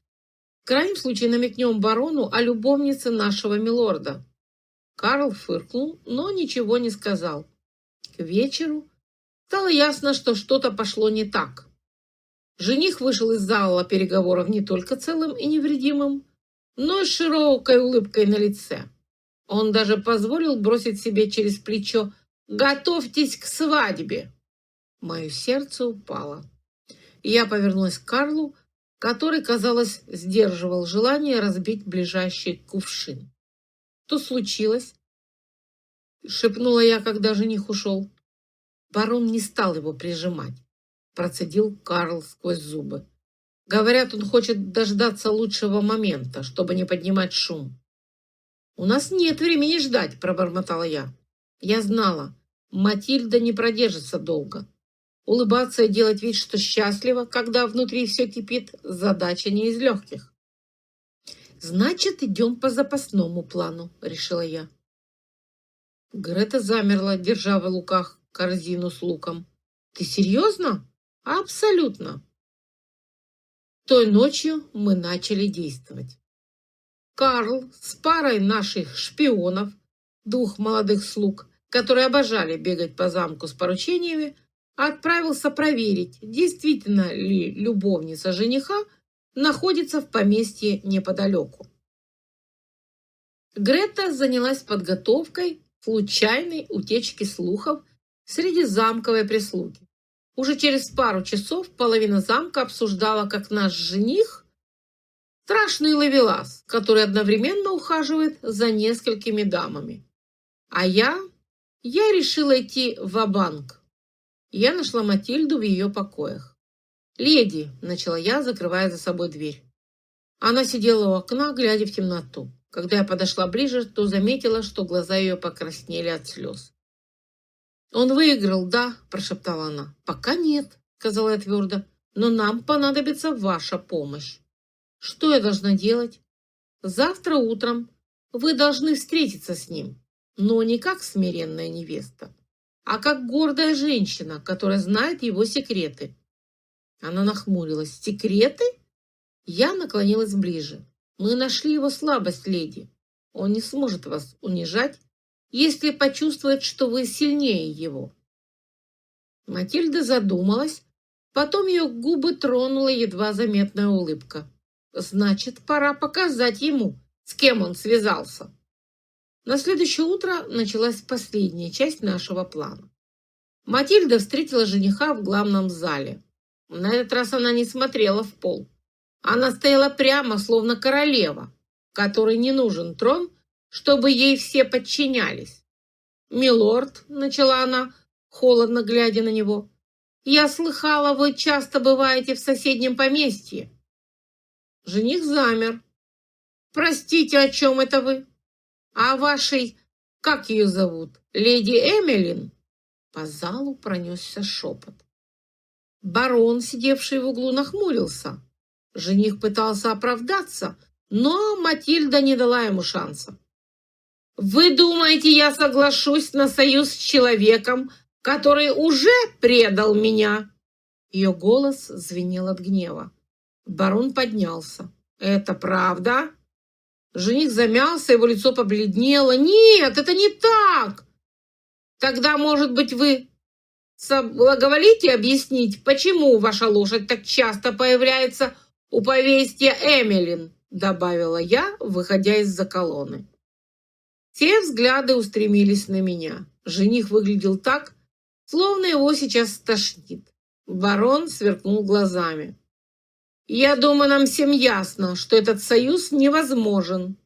«В крайнем случае намекнем барону о любовнице нашего милорда». Карл фыркнул, но ничего не сказал. К вечеру стало ясно, что что-то пошло не так. Жених вышел из зала переговоров не только целым и невредимым, но и с широкой улыбкой на лице. Он даже позволил бросить себе через плечо: «Готовьтесь к свадьбе!» Мое сердце упало. Я повернулась к Карлу, который, казалось, сдерживал желание разбить ближайший кувшин. «Что случилось?» — шепнула я, когда жених ушел. Барон не стал его прижимать, процедил Карл сквозь зубы. Говорят, он хочет дождаться лучшего момента, чтобы не поднимать шум. «У нас нет времени ждать», — пробормотала я. Я знала, Матильда не продержится долго. Улыбаться и делать вид, что счастлива, когда внутри все кипит, задача не из легких. «Значит, идем по запасному плану», — решила я. Грета замерла, держа в руках корзину с луком. «Ты серьезно?» «Абсолютно». Той ночью мы начали действовать. Карл с парой наших шпионов, 2 молодых слуг, которые обожали бегать по замку с поручениями, отправился проверить, действительно ли любовница жениха находится в поместье неподалеку. Грета занялась подготовкой случайной утечки слухов среди замковой прислуги. Уже через пару часов половина замка обсуждала, как наш жених – страшный ловелас, который одновременно ухаживает за несколькими дамами. А я решила идти ва-банк. Я нашла Матильду в ее покоях. «Леди», – начала я, закрывая за собой дверь. Она сидела у окна, глядя в темноту. Когда я подошла ближе, то заметила, что глаза ее покраснели от слез. «Он выиграл, да?» – прошептала она. «Пока нет», – сказала я твердо, – «но нам понадобится ваша помощь». «Что я должна делать?» «Завтра утром вы должны встретиться с ним, но не как смиренная невеста, а как гордая женщина, которая знает его секреты». Она нахмурилась. «Секреты?» Я наклонилась ближе. «Мы нашли его слабость, леди. Он не сможет вас унижать, если почувствует, что вы сильнее его». Матильда задумалась, потом ее губы тронула едва заметная улыбка. «Значит, пора показать ему, с кем он связался». На следующее утро началась последняя часть нашего плана. Матильда встретила жениха в главном зале. На этот раз она не смотрела в пол. Она стояла прямо, словно королева, которой не нужен трон, чтобы ей все подчинялись. «Милорд», — начала она, холодно глядя на него, — «я слыхала, вы часто бываете в соседнем поместье». Жених замер. «Простите, о чем это вы? О вашей, как ее зовут, леди Эмилин?» По залу пронесся шепот. Барон, сидевший в углу, нахмурился. Жених пытался оправдаться, но Матильда не дала ему шанса. «Вы думаете, я соглашусь на союз с человеком, который уже предал меня?» Ее голос звенел от гнева. Барон поднялся. «Это правда?» Жених замялся, его лицо побледнело. «Нет, это не так!» «Тогда, может быть, вы соблаговолите объяснить, почему ваша лошадь так часто появляется у поместья Эмилин?» добавила я, выходя из-за колонны. Все взгляды устремились на меня. Жених выглядел так, словно его сейчас стошнит. Барон сверкнул глазами. «Я думаю, нам всем ясно, что этот союз невозможен».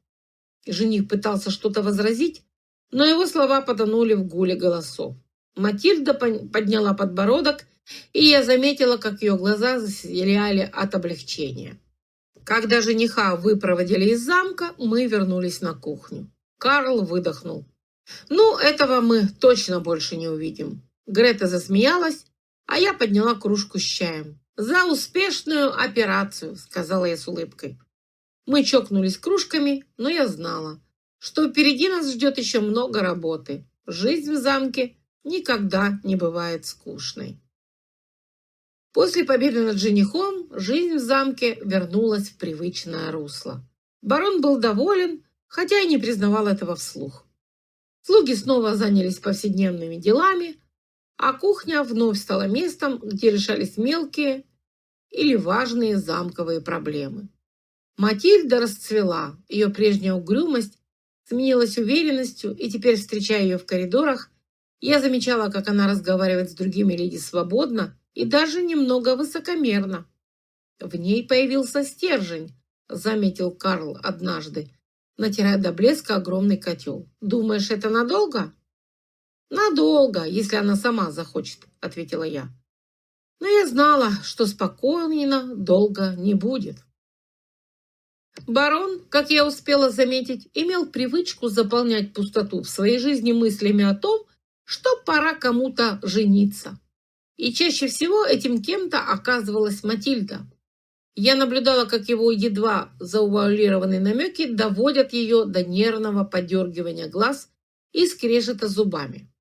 Жених пытался что-то возразить, но его слова потонули в гуле голосов. Матильда подняла подбородок, и я заметила, как ее глаза засияли от облегчения. Когда жениха выпроводили из замка, мы вернулись на кухню. Карл выдохнул. «Ну, этого мы точно больше не увидим». Грета засмеялась, а я подняла кружку с чаем. «За успешную операцию», — сказала я с улыбкой. Мы чокнулись кружками, но я знала, что впереди нас ждет еще много работы. Жизнь в замке никогда не бывает скучной. После победы над женихом жизнь в замке вернулась в привычное русло. Барон был доволен, хотя и не признавал этого вслух. Слуги снова занялись повседневными делами, а кухня вновь стала местом, где решались мелкие или важные замковые проблемы. Матильда расцвела, ее прежняя угрюмость сменилась уверенностью, и теперь, встречая ее в коридорах, я замечала, как она разговаривает с другими леди свободно и даже немного высокомерно. В ней появился стержень, заметил Карл однажды, натирая до блеска огромный котел. Думаешь, это надолго? Надолго, если она сама захочет, ответила я. Но я знала, что спокойно долго не будет. Барон, как я успела заметить, имел привычку заполнять пустоту в своей жизни мыслями о том, что пора кому-то жениться. И чаще всего этим кем-то оказывалась Матильда. Я наблюдала, как его едва заувуалированные намеки доводят ее до нервного подергивания глаз и скрежета зубами.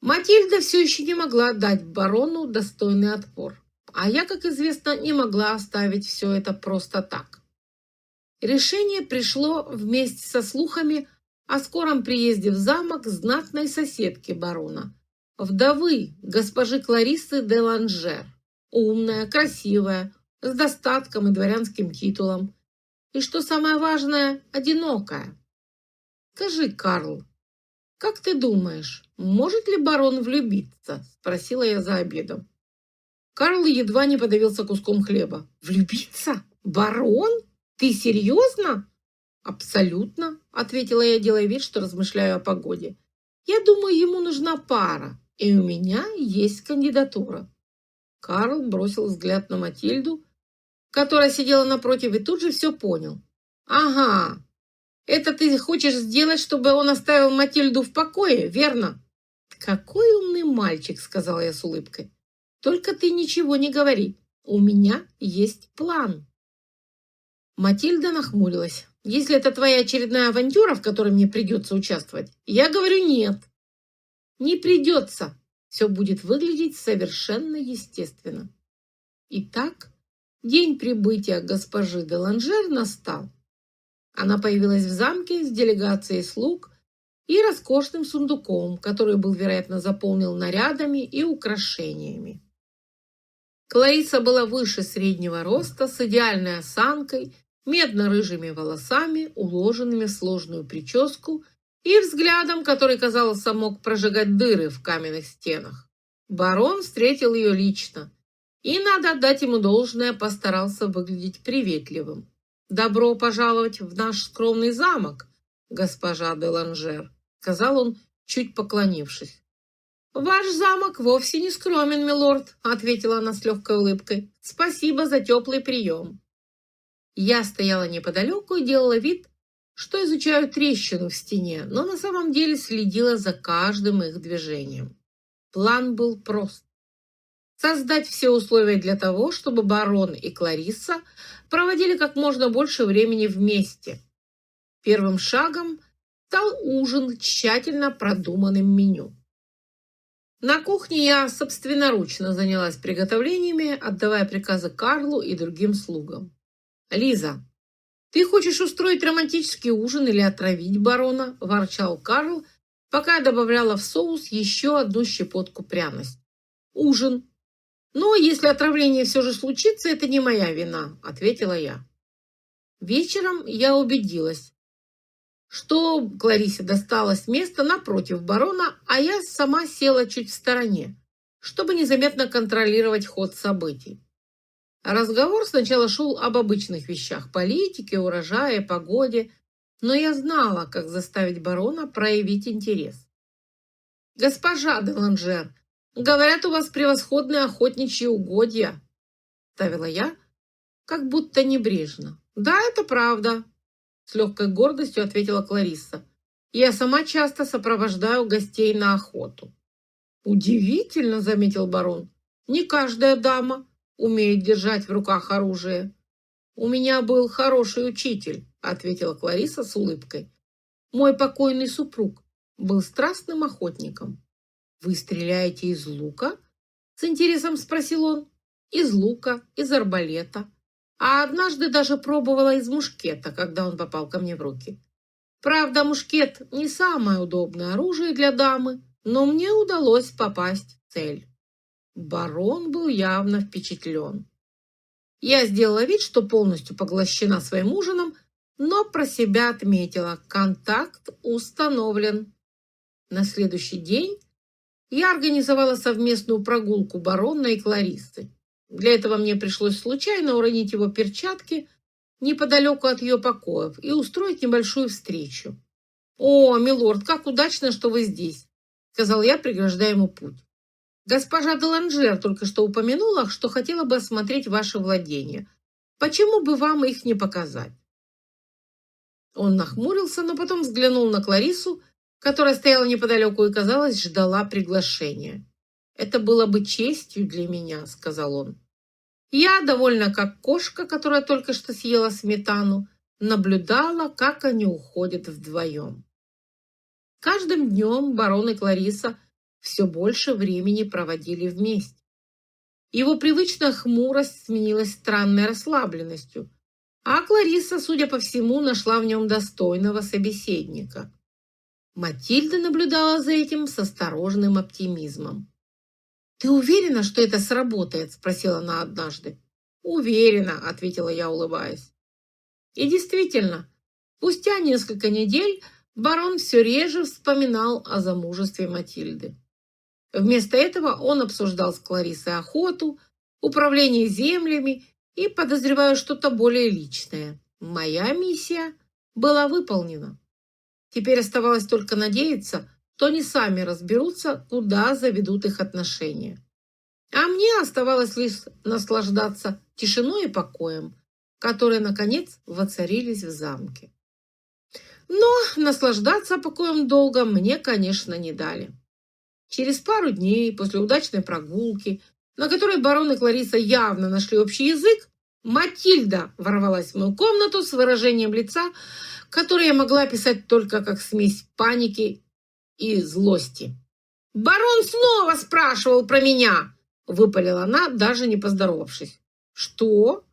Матильда все еще не могла дать барону достойный отпор, а я, как известно, не могла оставить все это просто так. Решение пришло вместе со слухами о скором приезде в замок знатной соседки барона, вдовы госпожи Клариссы де Ланжер, умная, красивая, с достатком и дворянским титулом, и, что самое важное, одинокая. Скажи, Карл, как ты думаешь, может ли барон влюбиться? Спросила я за обедом. Карл едва не подавился куском хлеба. Влюбиться? Барон? Ты серьезно? Абсолютно, ответила я, делая вид, что размышляю о погоде. Я думаю, ему нужна пара, и у меня есть кандидатура. Карл бросил взгляд на Матильду, которая сидела напротив, и тут же все понял. Ага, это ты хочешь сделать, чтобы он оставил Матильду в покое, верно? Какой умный мальчик, сказала я с улыбкой. Только ты ничего не говори. У меня есть план. Матильда нахмурилась. Если это твоя очередная авантюра, в которой мне придется участвовать, я говорю нет. Не придется. Все будет выглядеть совершенно естественно. Итак, день прибытия госпожи де Ланжер настал. Она появилась в замке с делегацией слуг и роскошным сундуком, который был, вероятно, заполнен нарядами и украшениями. Клариса была выше среднего роста, с идеальной осанкой, медно-рыжими волосами, уложенными в сложную прическу и взглядом, который, казалось, мог прожигать дыры в каменных стенах. Барон встретил ее лично и, надо отдать ему должное, постарался выглядеть приветливым. «Добро пожаловать в наш скромный замок, госпожа де Ланжер», сказал он, чуть поклонившись. «Ваш замок вовсе не скромен, милорд», ответила она с легкой улыбкой. «Спасибо за теплый прием». Я стояла неподалеку и делала вид, что изучаю трещину в стене, но на самом деле следила за каждым их движением. План был прост. Создать все условия для того, чтобы барон и Кларисса проводили как можно больше времени вместе. Первым шагом стал ужин с тщательно продуманным меню. На кухне я собственноручно занялась приготовлениями, отдавая приказы Карлу и другим слугам. «Лиза, ты хочешь устроить романтический ужин или отравить барона?» – ворчал Карл, пока я добавляла в соус еще одну щепотку пряности. «Ужин. Но если отравление все же случится, это не моя вина», – ответила я. Вечером я убедилась, что Кларисе досталось место напротив барона, а я сама села чуть в стороне, чтобы незаметно контролировать ход событий. Разговор сначала шел об обычных вещах – политике, урожае, погоде, но я знала, как заставить барона проявить интерес. «Госпожа де Ланжер, говорят, у вас превосходные охотничьи угодья», – ставила я, как будто небрежно. «Да, это правда», – с легкой гордостью ответила Кларисса. «Я сама часто сопровождаю гостей на охоту». «Удивительно», – заметил барон, – «не каждая дама умеет держать в руках оружие». «У меня был хороший учитель», – ответила Кларисса с улыбкой. «Мой покойный супруг был страстным охотником». «Вы стреляете из лука?» – с интересом спросил он. «Из лука, из арбалета. А однажды даже пробовала из мушкета, когда он попал ко мне в руки. Правда, мушкет не самое удобное оружие для дамы, но мне удалось попасть в цель». Барон был явно впечатлен. Я сделала вид, что полностью поглощена своим ужином, но про себя отметила: контакт установлен. На следующий день я организовала совместную прогулку барона и Клариссы. Для этого мне пришлось случайно уронить его перчатки неподалеку от ее покоев и устроить небольшую встречу. «О, милорд, как удачно, что вы здесь», — сказал я, преграждая ему путь. «Госпожа де Ланжер только что упомянула, что хотела бы осмотреть ваши владения. Почему бы вам их не показать?» Он нахмурился, но потом взглянул на Клариссу, которая стояла неподалеку и, казалось, ждала приглашения. «Это было бы честью для меня», — сказал он. Я, довольно как кошка, которая только что съела сметану, наблюдала, как они уходят вдвоем. Каждым днем барон и Кларисса все больше времени проводили вместе. Его привычная хмурость сменилась странной расслабленностью, а Кларисса, судя по всему, нашла в нем достойного собеседника. Матильда наблюдала за этим с осторожным оптимизмом. «Ты уверена, что это сработает?» – спросила она однажды. «Уверена», – ответила я, улыбаясь. И действительно, спустя несколько недель барон все реже вспоминал о замужестве Матильды. Вместо этого он обсуждал с Клариссой охоту, управление землями и, подозреваю, что-то более личное. Моя миссия была выполнена. Теперь оставалось только надеяться, что они сами разберутся, куда заведут их отношения. А мне оставалось лишь наслаждаться тишиной и покоем, которые, наконец, воцарились в замке. Но наслаждаться покоем долго мне, конечно, не дали. Через пару дней после удачной прогулки, на которой барон и Кларисса явно нашли общий язык, Матильда ворвалась в мою комнату с выражением лица, которое я могла описать только как смесь паники и злости. «Барон снова спрашивал про меня!» – выпалила она, даже не поздоровавшись. «Что?»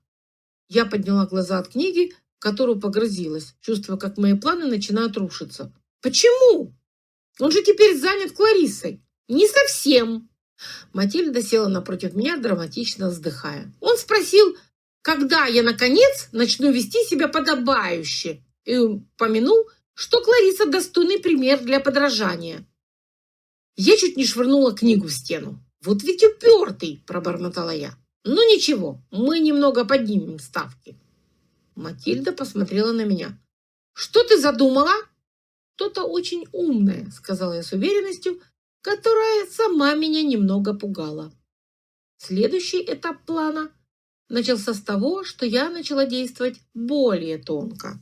Я подняла глаза от книги, в которую погрузилась, чувствуя, как мои планы начинают рушиться. «Почему? Он же теперь занят Клариссой». «Не совсем». Матильда села напротив меня, драматично вздыхая. «Он спросил, когда я, наконец, начну вести себя подобающе, и упомянул, что Кларисса достойный пример для подражания». Я чуть не швырнула книгу в стену. «Вот ведь упертый!» – пробормотала я. «Ну ничего, мы немного поднимем ставки». Матильда посмотрела на меня. «Что ты задумала?» «Что-то очень умное», – сказала я с уверенностью, которая сама меня немного пугала. Следующий этап плана начался с того, что я начала действовать более тонко.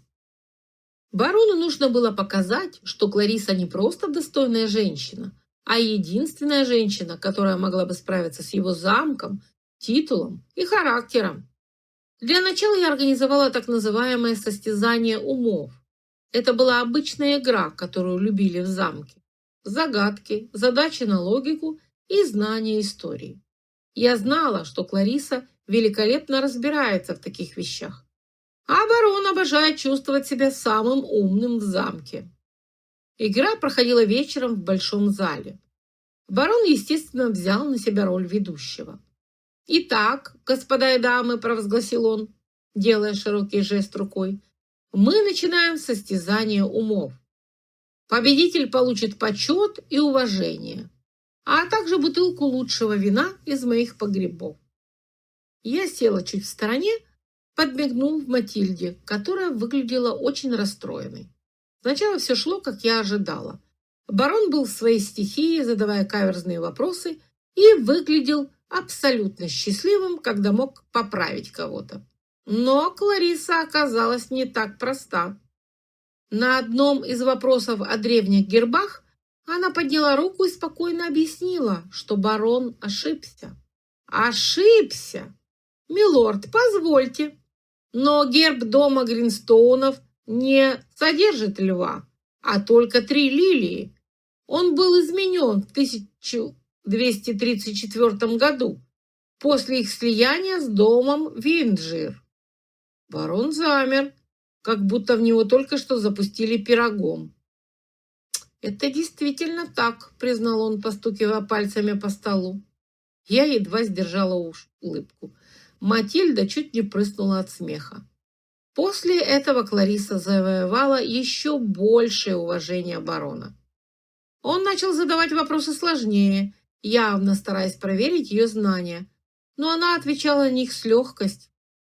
Барону нужно было показать, что Кларисса не просто достойная женщина, а единственная женщина, которая могла бы справиться с его замком, титулом и характером. Для начала я организовала так называемое состязание умов. Это была обычная игра, которую любили в замке. Загадки, задачи на логику и знание истории. Я знала, что Кларисса великолепно разбирается в таких вещах, а барон обожает чувствовать себя самым умным в замке. Игра проходила вечером в большом зале. Барон, естественно, взял на себя роль ведущего. «Итак, господа и дамы», – провозгласил он, делая широкий жест рукой, – «мы начинаем состязание умов. Победитель получит почет и уважение, а также бутылку лучшего вина из моих погребов». Я села чуть в стороне, подмигнув Матильде, которая выглядела очень расстроенной. Сначала все шло, как я ожидала. Барон был в своей стихии, задавая каверзные вопросы, и выглядел абсолютно счастливым, когда мог поправить кого-то. Но Кларисса оказалась не так проста. На одном из вопросов о древних гербах она подняла руку и спокойно объяснила, что барон ошибся. Ошибся! Милорд, позвольте, но герб дома Гринстоунов не содержит льва, а только 3 лилии. Он был изменен в 1234 году, после их слияния с домом Винджир. Барон замер, как будто в него только что запустили пирогом. «Это действительно так», — признал он, постукивая пальцами по столу. Я едва сдержала улыбку. Матильда чуть не прыснула от смеха. После этого Клариса завоевала еще большее уважение барона. Он начал задавать вопросы сложнее, явно стараясь проверить ее знания, но она отвечала на них с легкостью.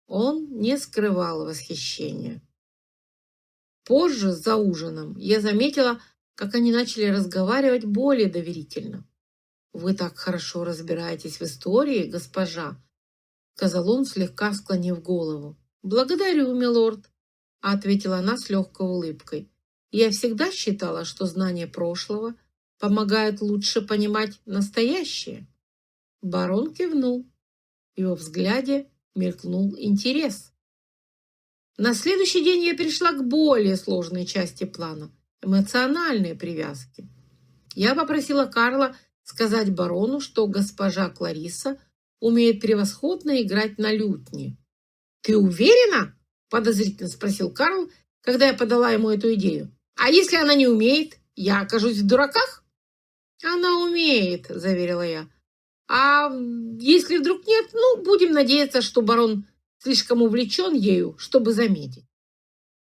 Он не скрывал восхищения. Позже, за ужином, я заметила, как они начали разговаривать более доверительно. «Вы так хорошо разбираетесь в истории, госпожа», — сказал он, слегка склонив голову. «Благодарю, милорд», — ответила она с легкой улыбкой. «Я всегда считала, что знание прошлого помогает лучше понимать настоящее». Барон кивнул. В его взгляде мелькнул интерес. На следующий день я перешла к более сложной части плана – эмоциональные привязки. Я попросила Карла сказать барону, что госпожа Клариса умеет превосходно играть на лютне. «Ты уверена?» – подозрительно спросил Карл, когда я подала ему эту идею. «А если она не умеет, я окажусь в дураках?» «Она умеет», – заверила я. «А если вдруг нет, будем надеяться, что барон слишком увлечен ею, чтобы заметить».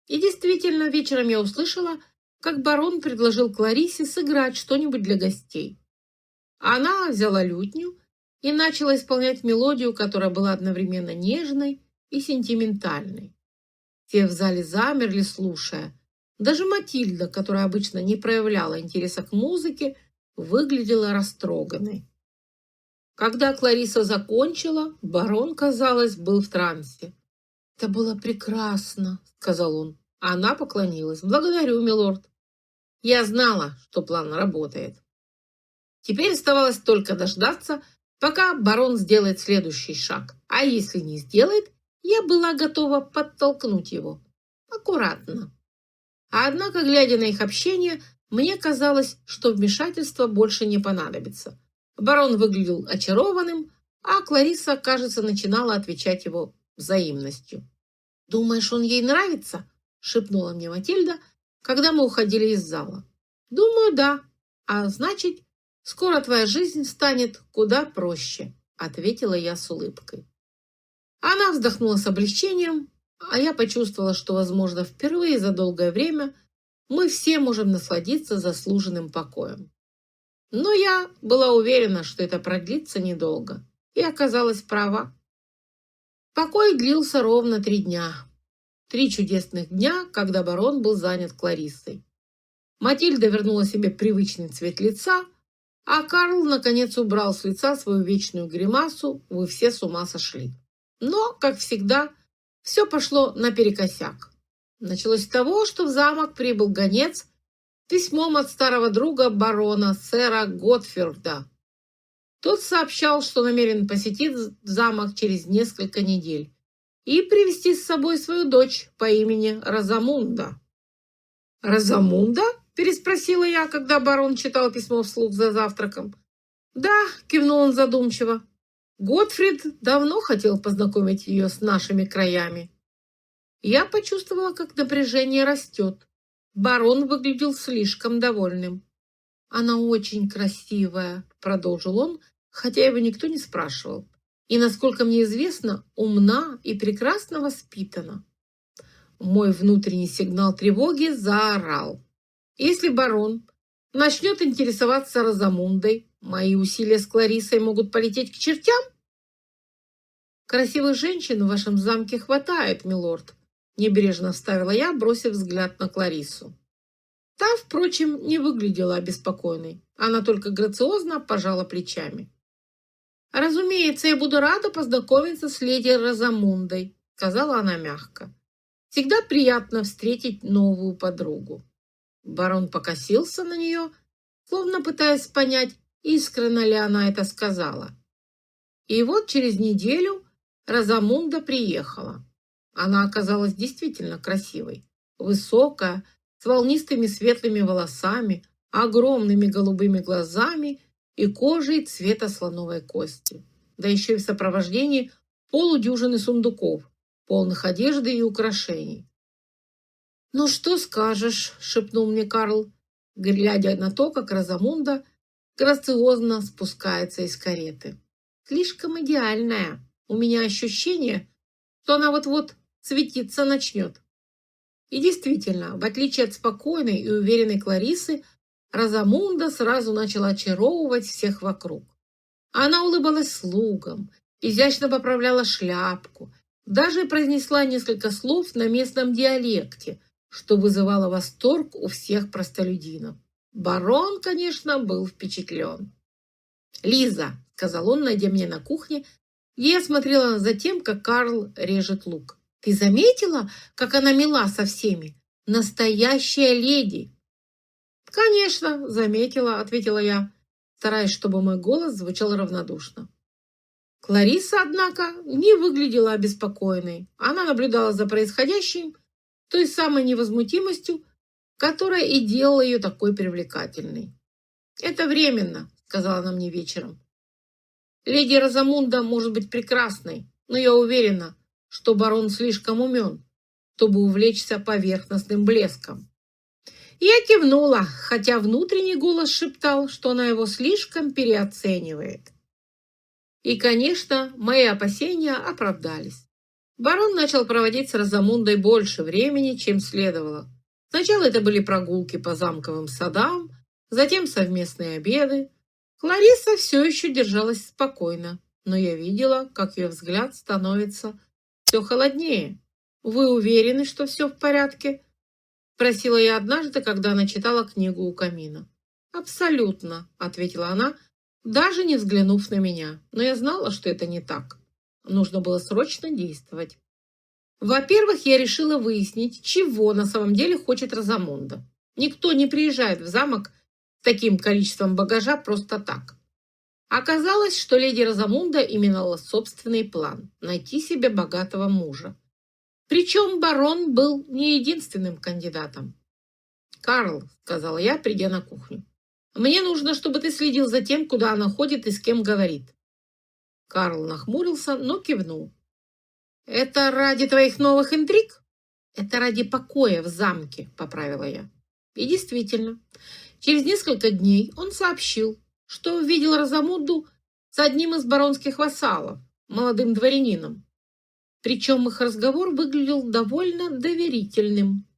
И действительно, вечером я услышала, как барон предложил Кларисе сыграть что-нибудь для гостей. Она взяла лютню и начала исполнять мелодию, которая была одновременно нежной и сентиментальной. Все в зале замерли, слушая. Даже Матильда, которая обычно не проявляла интереса к музыке, выглядела растроганной. Когда Клариса закончила, барон, казалось, был в трансе. «Это было прекрасно», — сказал он. Она поклонилась. «Благодарю, милорд. Я знала, что план работает». Теперь оставалось только дождаться, пока барон сделает следующий шаг. А если не сделает, я была готова подтолкнуть его. Аккуратно. Однако, глядя на их общение, мне казалось, что вмешательство больше не понадобится. Барон выглядел очарованным, а Клариса, кажется, начинала отвечать его взаимностью. «Думаешь, он ей нравится?» – шепнула мне Матильда, когда мы уходили из зала. «Думаю, да. А значит, скоро твоя жизнь станет куда проще», – ответила я с улыбкой. Она вздохнула с облегчением, а я почувствовала, что, возможно, впервые за долгое время мы все можем насладиться заслуженным покоем. Но я была уверена, что это продлится недолго, и оказалась права. Покой длился ровно 3 дня. 3 чудесных дня, когда барон был занят Клариссой. Матильда вернула себе привычный цвет лица, а Карл, наконец, убрал с лица свою вечную гримасу «Вы все с ума сошли». Но, как всегда, все пошло наперекосяк. Началось с того, что в замок прибыл гонец с письмом от старого друга барона, сэра Готфирда. Тот сообщал, что намерен посетить замок через несколько недель и привезти с собой свою дочь по имени Розамунда. «Розамунда?» – переспросила я, когда барон читал письмо вслух за завтраком. «Да», – кивнул он задумчиво. «Готфрид давно хотел познакомить ее с нашими краями». Я почувствовала, как напряжение растет. Барон выглядел слишком довольным. «Она очень красивая», – продолжил он, хотя его никто не спрашивал. «И, насколько мне известно, умна и прекрасно воспитана». Мой внутренний сигнал тревоги заорал. Если барон начнет интересоваться Розамундой, мои усилия с Кларисой могут полететь к чертям. «Красивых женщин в вашем замке хватает, милорд», – небрежно вставила я, бросив взгляд на Кларису. Та, впрочем, не выглядела обеспокоенной. Она только грациозно пожала плечами. «Разумеется, я буду рада познакомиться с леди Розамундой», – сказала она мягко. «Всегда приятно встретить новую подругу». Барон покосился на нее, словно пытаясь понять, искренне ли она это сказала. И вот через неделю Розамунда приехала. Она оказалась действительно красивой, высокая, с волнистыми светлыми волосами, огромными голубыми глазами и кожей цвета слоновой кости. Да еще и в сопровождении полудюжины сундуков, полных одежды и украшений. «Ну что скажешь?» – шепнул мне Карл, глядя на то, как Розамунда грациозно спускается из кареты. «Слишком идеальная. У меня ощущение, что она вот-вот светиться начнет. И действительно, в отличие от спокойной и уверенной Кларисы, Розамунда сразу начала очаровывать всех вокруг. Она улыбалась слугам, изящно поправляла шляпку, даже произнесла несколько слов на местном диалекте, что вызывало восторг у всех простолюдинов. Барон, конечно, был впечатлен. «Лиза», — сказал он, найдя меня на кухне, и я смотрела за тем, как Карл режет лук. «Ты заметила, как она мила со всеми? Настоящая леди!» «Конечно, заметила», — ответила я, стараясь, чтобы мой голос звучал равнодушно. Клариса, однако, не выглядела обеспокоенной. Она наблюдала за происходящим той самой невозмутимостью, которая и делала ее такой привлекательной. «Это временно», — сказала она мне вечером. «Леди Розамунда может быть прекрасной, но я уверена, что барон слишком умен, чтобы увлечься поверхностным блеском». Я кивнула, хотя внутренний голос шептал, что она его слишком переоценивает. И, конечно, мои опасения оправдались. Барон начал проводить с Розамундой больше времени, чем следовало. Сначала это были прогулки по замковым садам, затем совместные обеды. Клариса все еще держалась спокойно, но я видела, как ее взгляд становится все холоднее. «Вы уверены, что все в порядке?» — спросила я однажды, когда она читала книгу у камина. «Абсолютно», — ответила она, даже не взглянув на меня. Но я знала, что это не так. Нужно было срочно действовать. Во-первых, я решила выяснить, чего на самом деле хочет Розамунда. Никто не приезжает в замок с таким количеством багажа просто так. Оказалось, что леди Розамунда имела собственный план – найти себе богатого мужа. Причем барон был не единственным кандидатом. «Карл», — сказала я, придя на кухню, — «мне нужно, чтобы ты следил за тем, куда она ходит и с кем говорит». Карл нахмурился, но кивнул. «Это ради твоих новых интриг?» «Это ради покоя в замке», — поправила я. И действительно, через несколько дней он сообщил, что видел Розамунду с одним из баронских вассалов, молодым дворянином. Причем их разговор выглядел довольно доверительным.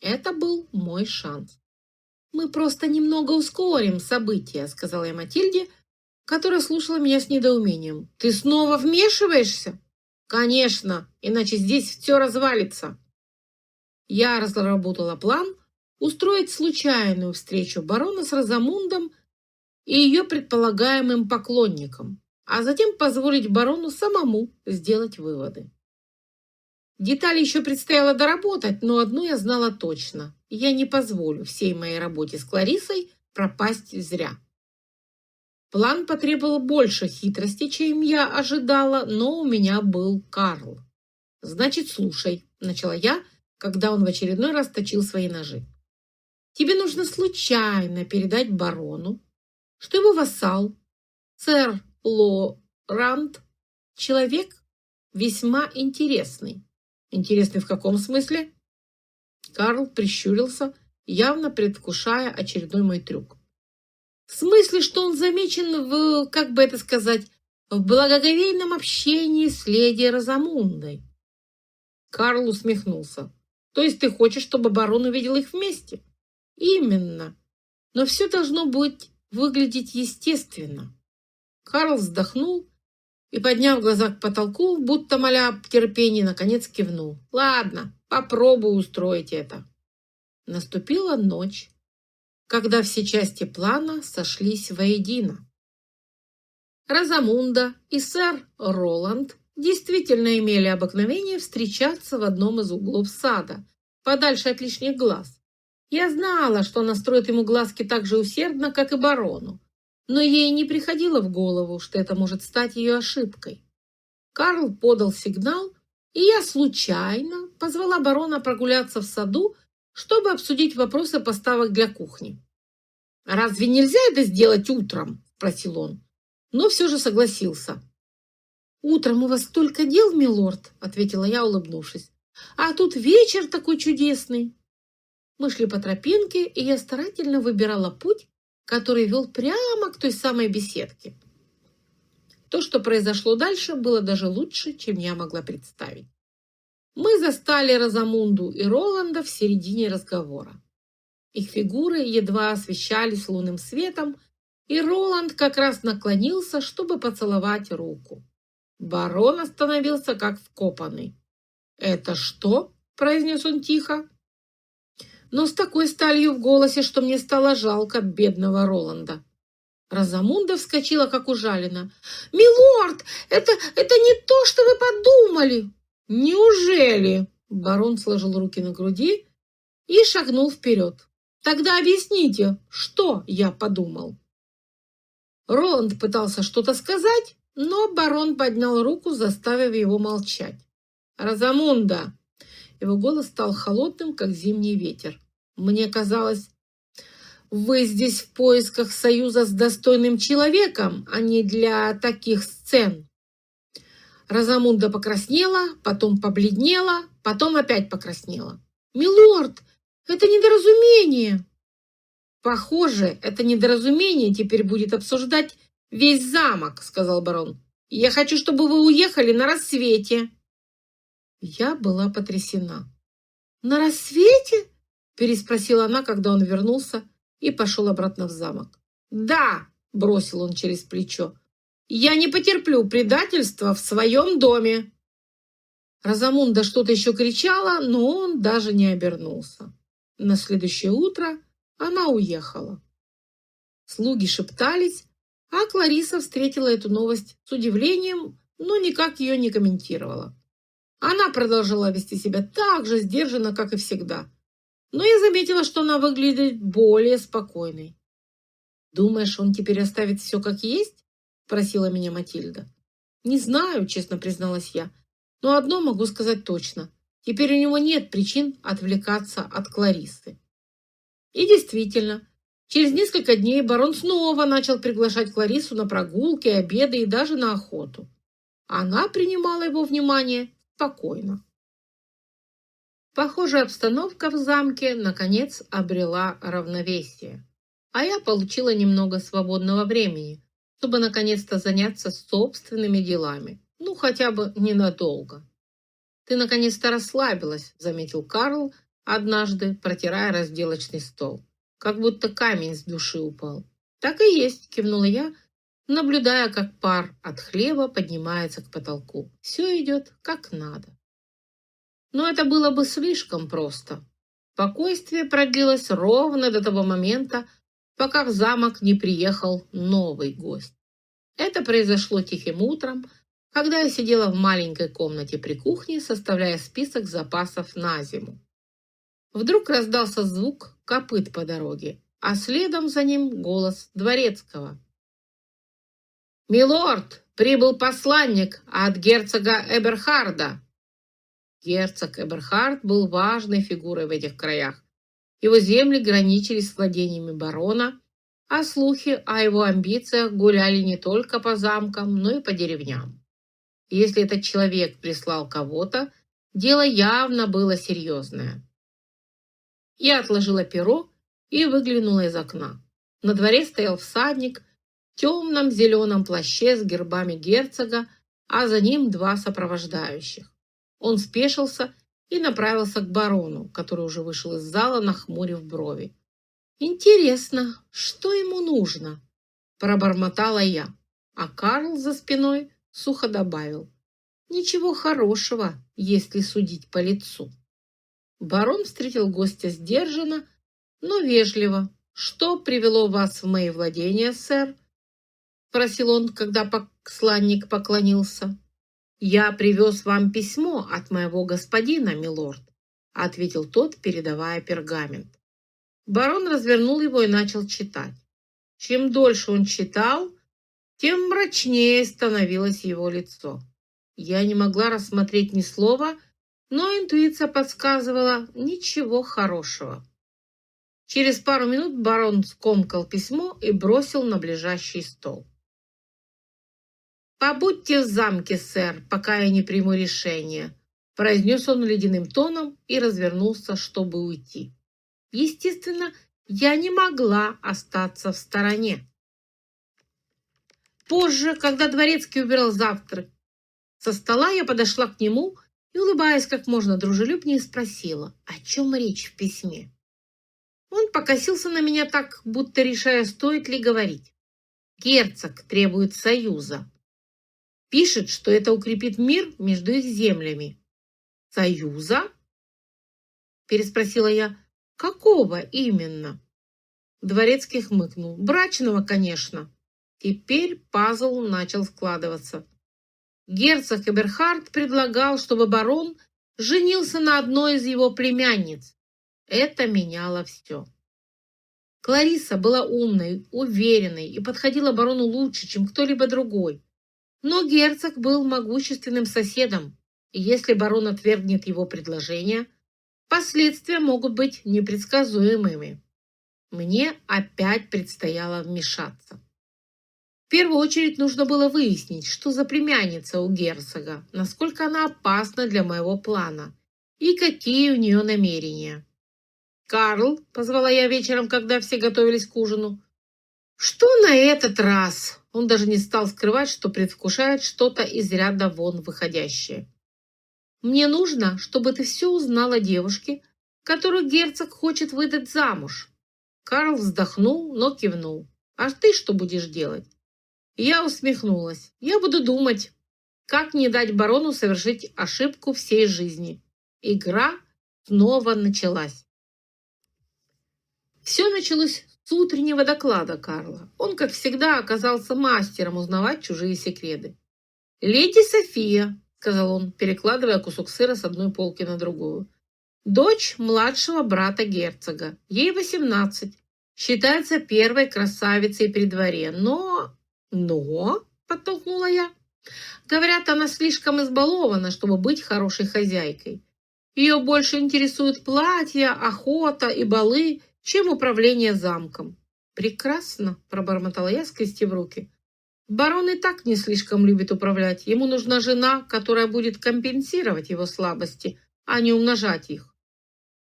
Это был мой шанс. «Мы просто немного ускорим события», — сказала я Матильде, которая слушала меня с недоумением. «Ты снова вмешиваешься?» «Конечно, иначе здесь все развалится». Я разработала план устроить случайную встречу барона с Розамундом и ее предполагаемым поклонником, а затем позволить барону самому сделать выводы. Детали еще предстояло доработать, но одно я знала точно. Я не позволю всей моей работе с Кларисой пропасть зря. План потребовал больше хитрости, чем я ожидала, но у меня был Карл. «Значит, слушай», — начала я, когда он в очередной раз точил свои ножи. «Тебе нужно случайно передать барону, что его вассал, сэр Лорант, человек весьма интересный». «Интересный в каком смысле?» Карл прищурился, явно предвкушая очередной мой трюк. «В смысле, что он замечен в, как бы это сказать, в благоговейном общении с леди Розамундой». Карл усмехнулся. «То есть ты хочешь, чтобы барон увидел их вместе?» «Именно. Но все должно быть выглядеть естественно». Карл вздохнул и, подняв глаза к потолку, будто моля об терпении, наконец кивнул. «Ладно, попробую устроить это». Наступила ночь, когда все части плана сошлись воедино. Розамунда и сэр Роланд действительно имели обыкновение встречаться в одном из углов сада, подальше от лишних глаз. Я знала, что она строит ему глазки так же усердно, как и барону, но ей не приходило в голову, что это может стать ее ошибкой. Карл подал сигнал, и я случайно позвала барона прогуляться в саду, чтобы обсудить вопросы поставок для кухни. «Разве нельзя это сделать утром?» – спросил он, но все же согласился. «Утром у вас столько дел, милорд», – ответила я, улыбнувшись. «А тут вечер такой чудесный». Мы шли по тропинке, и я старательно выбирала путь, который вел прямо к той самой беседке. То, что произошло дальше, было даже лучше, чем я могла представить. Мы застали Розамунду и Роланда в середине разговора. Их фигуры едва освещались лунным светом, и Роланд как раз наклонился, чтобы поцеловать руку. Барон остановился как вкопанный. «Это что?» – произнес он тихо, но с такой сталью в голосе, что мне стало жалко бедного Роланда. Розамунда вскочила, как ужалена. «Милорд, это не то, что вы подумали!» «Неужели?» – барон сложил руки на груди и шагнул вперед. «Тогда объясните, что я подумал?» Роланд пытался что-то сказать, но барон поднял руку, заставив его молчать. «Розамунда!» Его голос стал холодным, как зимний ветер. «Мне казалось, вы здесь в поисках союза с достойным человеком, а не для таких сцен». Розамунда покраснела, потом побледнела, потом опять покраснела. «Милорд, это недоразумение!» «Похоже, это недоразумение теперь будет обсуждать весь замок», — сказал барон. «Я хочу, чтобы вы уехали на рассвете». Я была потрясена. «На рассвете?» – переспросила она, когда он вернулся и пошел обратно в замок. «Да!» – бросил он через плечо. «Я не потерплю предательства в своем доме!» Розамунда что-то еще кричала, но он даже не обернулся. На следующее утро она уехала. Слуги шептались, а Клариса встретила эту новость с удивлением, но никак ее не комментировала. Она продолжала вести себя так же сдержанно, как и всегда. Но я заметила, что она выглядит более спокойной. «Думаешь, он теперь оставит все как есть?» – спросила меня Матильда. «Не знаю», – честно призналась я. «Но одно могу сказать точно. Теперь у него нет причин отвлекаться от Клариссы». И действительно, через несколько дней барон снова начал приглашать Клариссу на прогулки, обеды и даже на охоту. Она принимала его внимание спокойно. Похоже, обстановка в замке наконец обрела равновесие, а я получила немного свободного времени, чтобы наконец-то заняться собственными делами, хотя бы ненадолго. «Ты наконец-то расслабилась», — заметил Карл однажды, протирая разделочный стол. «Как будто камень с души упал». «Так и есть», — кивнула я, наблюдая, как пар от хлеба поднимается к потолку. «Все идет как надо». Но это было бы слишком просто. Спокойствие продлилось ровно до того момента, пока в замок не приехал новый гость. Это произошло тихим утром, когда я сидела в маленькой комнате при кухне, составляя список запасов на зиму. Вдруг раздался звук копыт по дороге, а следом за ним голос дворецкого. «Милорд, прибыл посланник от герцога Эберхарда». Герцог Эберхард был важной фигурой в этих краях. Его земли граничили с владениями барона, а слухи о его амбициях гуляли не только по замкам, но и по деревням. Если этот человек прислал кого-то, дело явно было серьезное. Я отложила перо и выглянула из окна. На дворе стоял всадник в темном зеленом плаще с гербами герцога, а за ним два сопровождающих. Он спешился и направился к барону, который уже вышел из зала, нахмурив брови. «Интересно, что ему нужно?» – пробормотала я, а Карл за спиной сухо добавил. «Ничего хорошего, если судить по лицу». Барон встретил гостя сдержанно, но вежливо. «Что привело вас в мои владения, сэр?» – спросил он, когда посланник поклонился. «Я привез вам письмо от моего господина, милорд», – ответил тот, передавая пергамент. Барон развернул его и начал читать. Чем дольше он читал, тем мрачнее становилось его лицо. Я не могла рассмотреть ни слова, но интуиция подсказывала ничего хорошего. Через пару минут барон скомкал письмо и бросил на ближайший стол. «Побудьте в замке, сэр, пока я не приму решение», произнес он ледяным тоном и развернулся, чтобы уйти. Естественно, я не могла остаться в стороне. Позже, когда дворецкий убирал завтрак со стола, я подошла к нему и, улыбаясь как можно дружелюбнее, спросила, о чем речь в письме. Он покосился на меня так, будто решая, стоит ли говорить. Герцог требует союза. Пишет, что это укрепит мир между их землями. Союза? Переспросила я. Какого именно? Дворецкий хмыкнул. Брачного, конечно. Теперь пазл начал складываться. Герцог Эберхард предлагал, чтобы барон женился на одной из его племянниц. Это меняло все. Клариса была умной, уверенной и подходила барону лучше, чем кто-либо другой. Но герцог был могущественным соседом, и если барон отвергнет его предложение, последствия могут быть непредсказуемыми. Мне опять предстояло вмешаться. В первую очередь нужно было выяснить, что за племянница у герцога, насколько она опасна для моего плана и какие у нее намерения. «Карл», — позвала я вечером, когда все готовились к ужину. «Что на этот раз?» Он даже не стал скрывать, что предвкушает что-то из ряда вон выходящее. «Мне нужно, чтобы ты все узнал о девушке, которую герцог хочет выдать замуж». Карл вздохнул, но кивнул. «А ты что будешь делать?» Я усмехнулась. «Я буду думать, как не дать барону совершить ошибку всей жизни». Игра снова началась. Все началось с утреннего доклада Карла. Он, как всегда, оказался мастером узнавать чужие секреты. «Леди София», — сказал он, перекладывая кусок сыра с одной полки на другую, «дочь младшего брата герцога. Ей 18. Считается первой красавицей при дворе. Но, подтолкнула я, говорят, она слишком избалована, чтобы быть хорошей хозяйкой. Ее больше интересуют платья, охота и балы, чем управление замком». «Прекрасно», — пробормотала я, скрестив руки. «Барон и так не слишком любит управлять. Ему нужна жена, которая будет компенсировать его слабости, а не умножать их».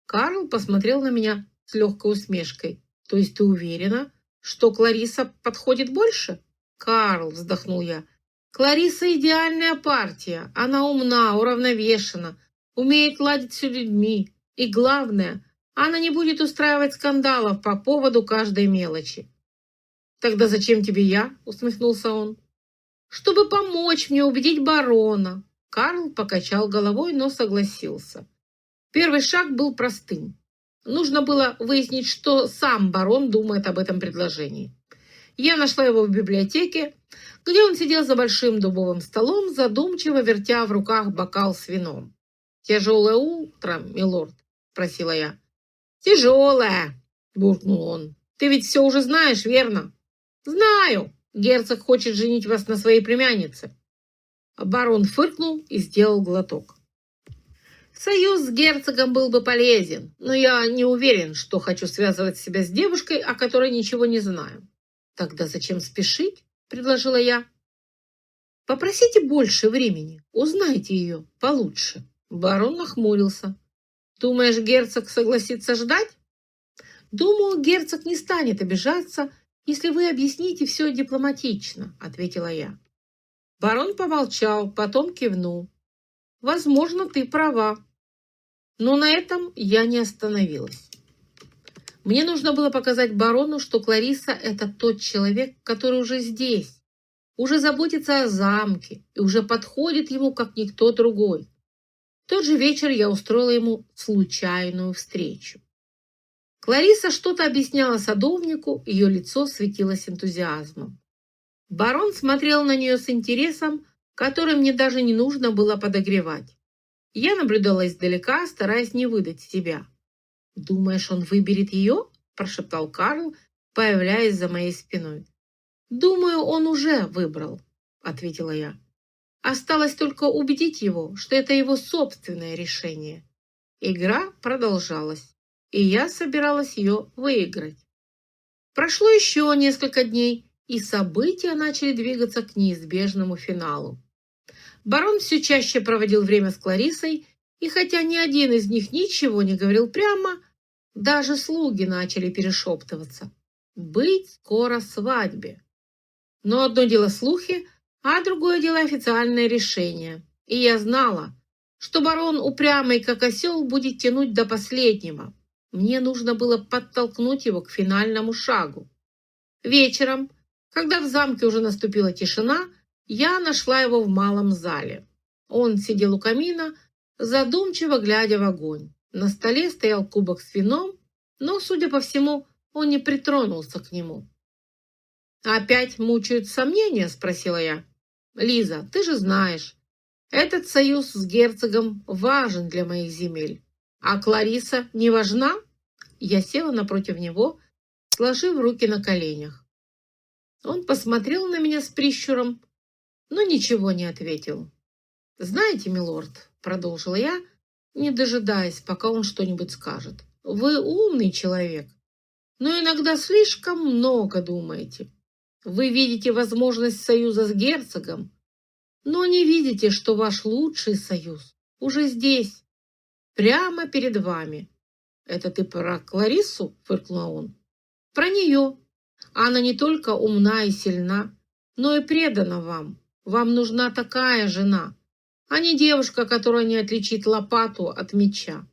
Карл посмотрел на меня с легкой усмешкой. «То есть ты уверена, что Клариса подходит больше?» «Карл», — вздохнул я, — «Клариса идеальная партия. Она умна, уравновешена, умеет ладить с людьми. И главное, она не будет устраивать скандалов по поводу каждой мелочи». «Тогда зачем тебе я?» — усмехнулся он. «Чтобы помочь мне убедить барона». Карл покачал головой, но согласился. Первый шаг был простым. Нужно было выяснить, что сам барон думает об этом предложении. Я нашла его в библиотеке, где он сидел за большим дубовым столом, задумчиво вертя в руках бокал с вином. «Тяжелое утро, милорд?» — спросила я. «Тяжелое!» — буркнул он. «Ты ведь все уже знаешь, верно?» «Знаю. Герцог хочет женить вас на своей племяннице». Барон фыркнул и сделал глоток. «Союз с герцогом был бы полезен, но я не уверен, что хочу связывать себя с девушкой, о которой ничего не знаю». «Тогда зачем спешить?» — предложила я. «Попросите больше времени, узнайте ее получше». Барон нахмурился. «Думаешь, герцог согласится ждать?» «Думаю, герцог не станет обижаться, если вы объясните все дипломатично», — ответила я. Барон помолчал, потом кивнул. «Возможно, ты права». Но на этом я не остановилась. Мне нужно было показать барону, что Клариса — это тот человек, который уже здесь, уже заботится о замке и уже подходит ему, как никто другой. В тот же вечер я устроила ему случайную встречу. Клариса что-то объясняла садовнику, ее лицо светилось энтузиазмом. Барон смотрел на нее с интересом, который мне даже не нужно было подогревать. Я наблюдала издалека, стараясь не выдать себя. «Думаешь, он выберет ее?» – прошептал Карл, появляясь за моей спиной. «Думаю, он уже выбрал», – ответила я. «Осталось только убедить его, что это его собственное решение». Игра продолжалась, и я собиралась ее выиграть. Прошло еще несколько дней, и события начали двигаться к неизбежному финалу. Барон все чаще проводил время с Кларисой, и хотя ни один из них ничего не говорил прямо, даже слуги начали перешептываться. Быть скоро свадьбе. Но одно дело слухи, а другое дело официальное решение. И я знала, что барон, упрямый как осел, будет тянуть до последнего. Мне нужно было подтолкнуть его к финальному шагу. Вечером, когда в замке уже наступила тишина, я нашла его в малом зале. Он сидел у камина, задумчиво глядя в огонь. На столе стоял кубок с вином, но, судя по всему, он не притронулся к нему. «Опять мучают сомнения?» – спросила я. «Лиза, ты же знаешь, этот союз с герцогом важен для моих земель. А Клариса не важна?» Я села напротив него, сложив руки на коленях. Он посмотрел на меня с прищуром, но ничего не ответил. «Знаете, милорд», — продолжила я, не дожидаясь, пока он что-нибудь скажет, «вы умный человек, но иногда слишком много думаете. Вы видите возможность союза с герцогом, но не видите, что ваш лучший союз уже здесь, прямо перед вами». «Это ты про Клариссу?» — фыркнул он. «Про нее. Она не только умна и сильна, но и предана вам. Вам нужна такая жена, а не девушка, которая не отличит лопату от меча».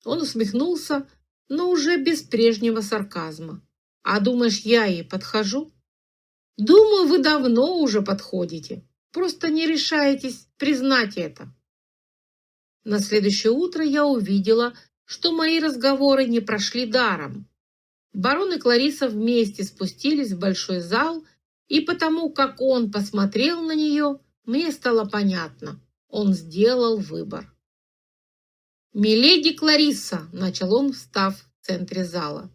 Он усмехнулся, но уже без прежнего сарказма. «А думаешь, я ей подхожу?» «Думаю, вы давно уже подходите. Просто не решаетесь признать это». На следующее утро я увидела, что мои разговоры не прошли даром. Барон и Клариса вместе спустились в большой зал, и потому, как он посмотрел на нее, мне стало понятно. Он сделал выбор. «Миледи Клариса», — начал он, встав в центре зала,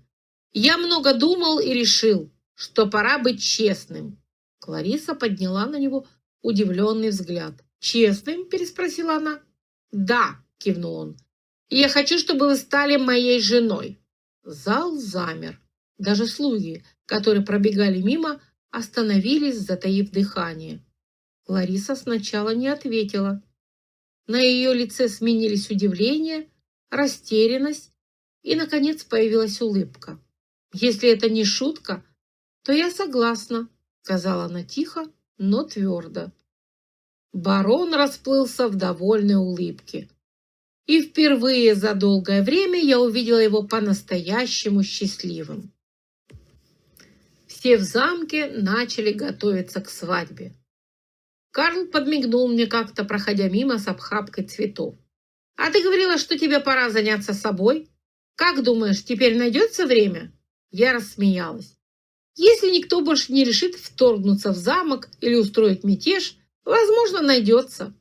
«я много думал и решил, что пора быть честным». Клариса подняла на него удивленный взгляд. «Честным?» — переспросила она. «Да», — кивнул он. «Я хочу, чтобы вы стали моей женой». Зал замер. Даже слуги, которые пробегали мимо, остановились, затаив дыхание. Клариса сначала не ответила. На ее лице сменились удивление, растерянность и, наконец, появилась улыбка. «Если это не шутка, то я согласна», — сказала она тихо, но твердо. Барон расплылся в довольной улыбке. И впервые за долгое время я увидела его по-настоящему счастливым. Все в замке начали готовиться к свадьбе. Карл подмигнул мне как-то, проходя мимо с обхапкой цветов. «А ты говорила, что тебе пора заняться собой? Как думаешь, теперь найдется время?» Я рассмеялась. «Если никто больше не решит вторгнуться в замок или устроить мятеж, возможно, найдется».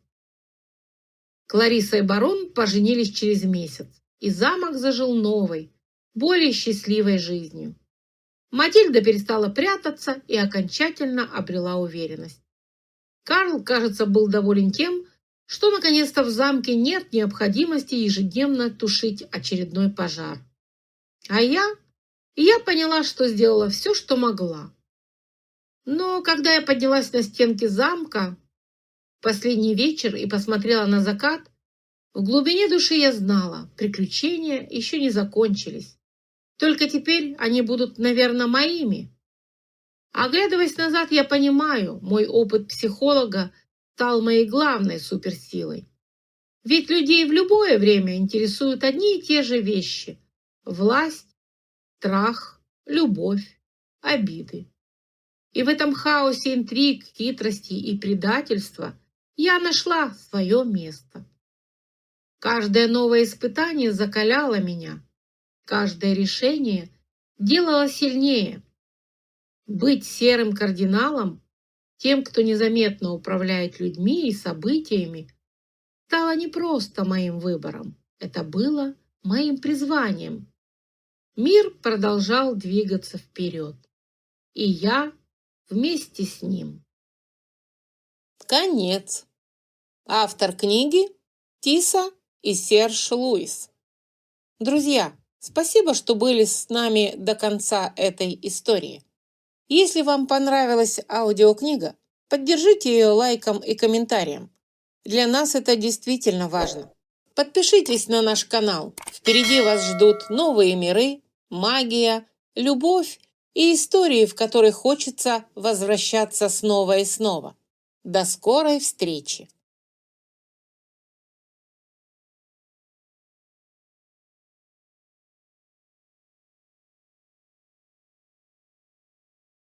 Клариса и барон поженились через месяц, и замок зажил новой, более счастливой жизнью. Матильда перестала прятаться и окончательно обрела уверенность. Карл, кажется, был доволен тем, что наконец-то в замке нет необходимости ежедневно тушить очередной пожар. А я поняла, что сделала все, что могла. Но когда я поднялась на стенки замка последний вечер и посмотрела на закат, в глубине души я знала, приключения еще не закончились. Только теперь они будут, наверное, моими. Оглядываясь назад, я понимаю, мой опыт психолога стал моей главной суперсилой. Ведь людей в любое время интересуют одни и те же вещи: власть, страх, любовь, обиды. И в этом хаосе интриг, хитростей и предательства я нашла свое место. Каждое новое испытание закаляло меня, каждое решение делало сильнее. Быть серым кардиналом, тем, кто незаметно управляет людьми и событиями, стало не просто моим выбором, это было моим призванием. Мир продолжал двигаться вперед, и я вместе с ним. Конец. Автор книги Тиса и Серж Луис. Друзья, спасибо, что были с нами до конца этой истории. Если вам понравилась аудиокнига, поддержите ее лайком и комментарием. Для нас это действительно важно. Подпишитесь на наш канал. Впереди вас ждут новые миры, магия, любовь и истории, в которые хочется возвращаться снова и снова. До скорой встречи!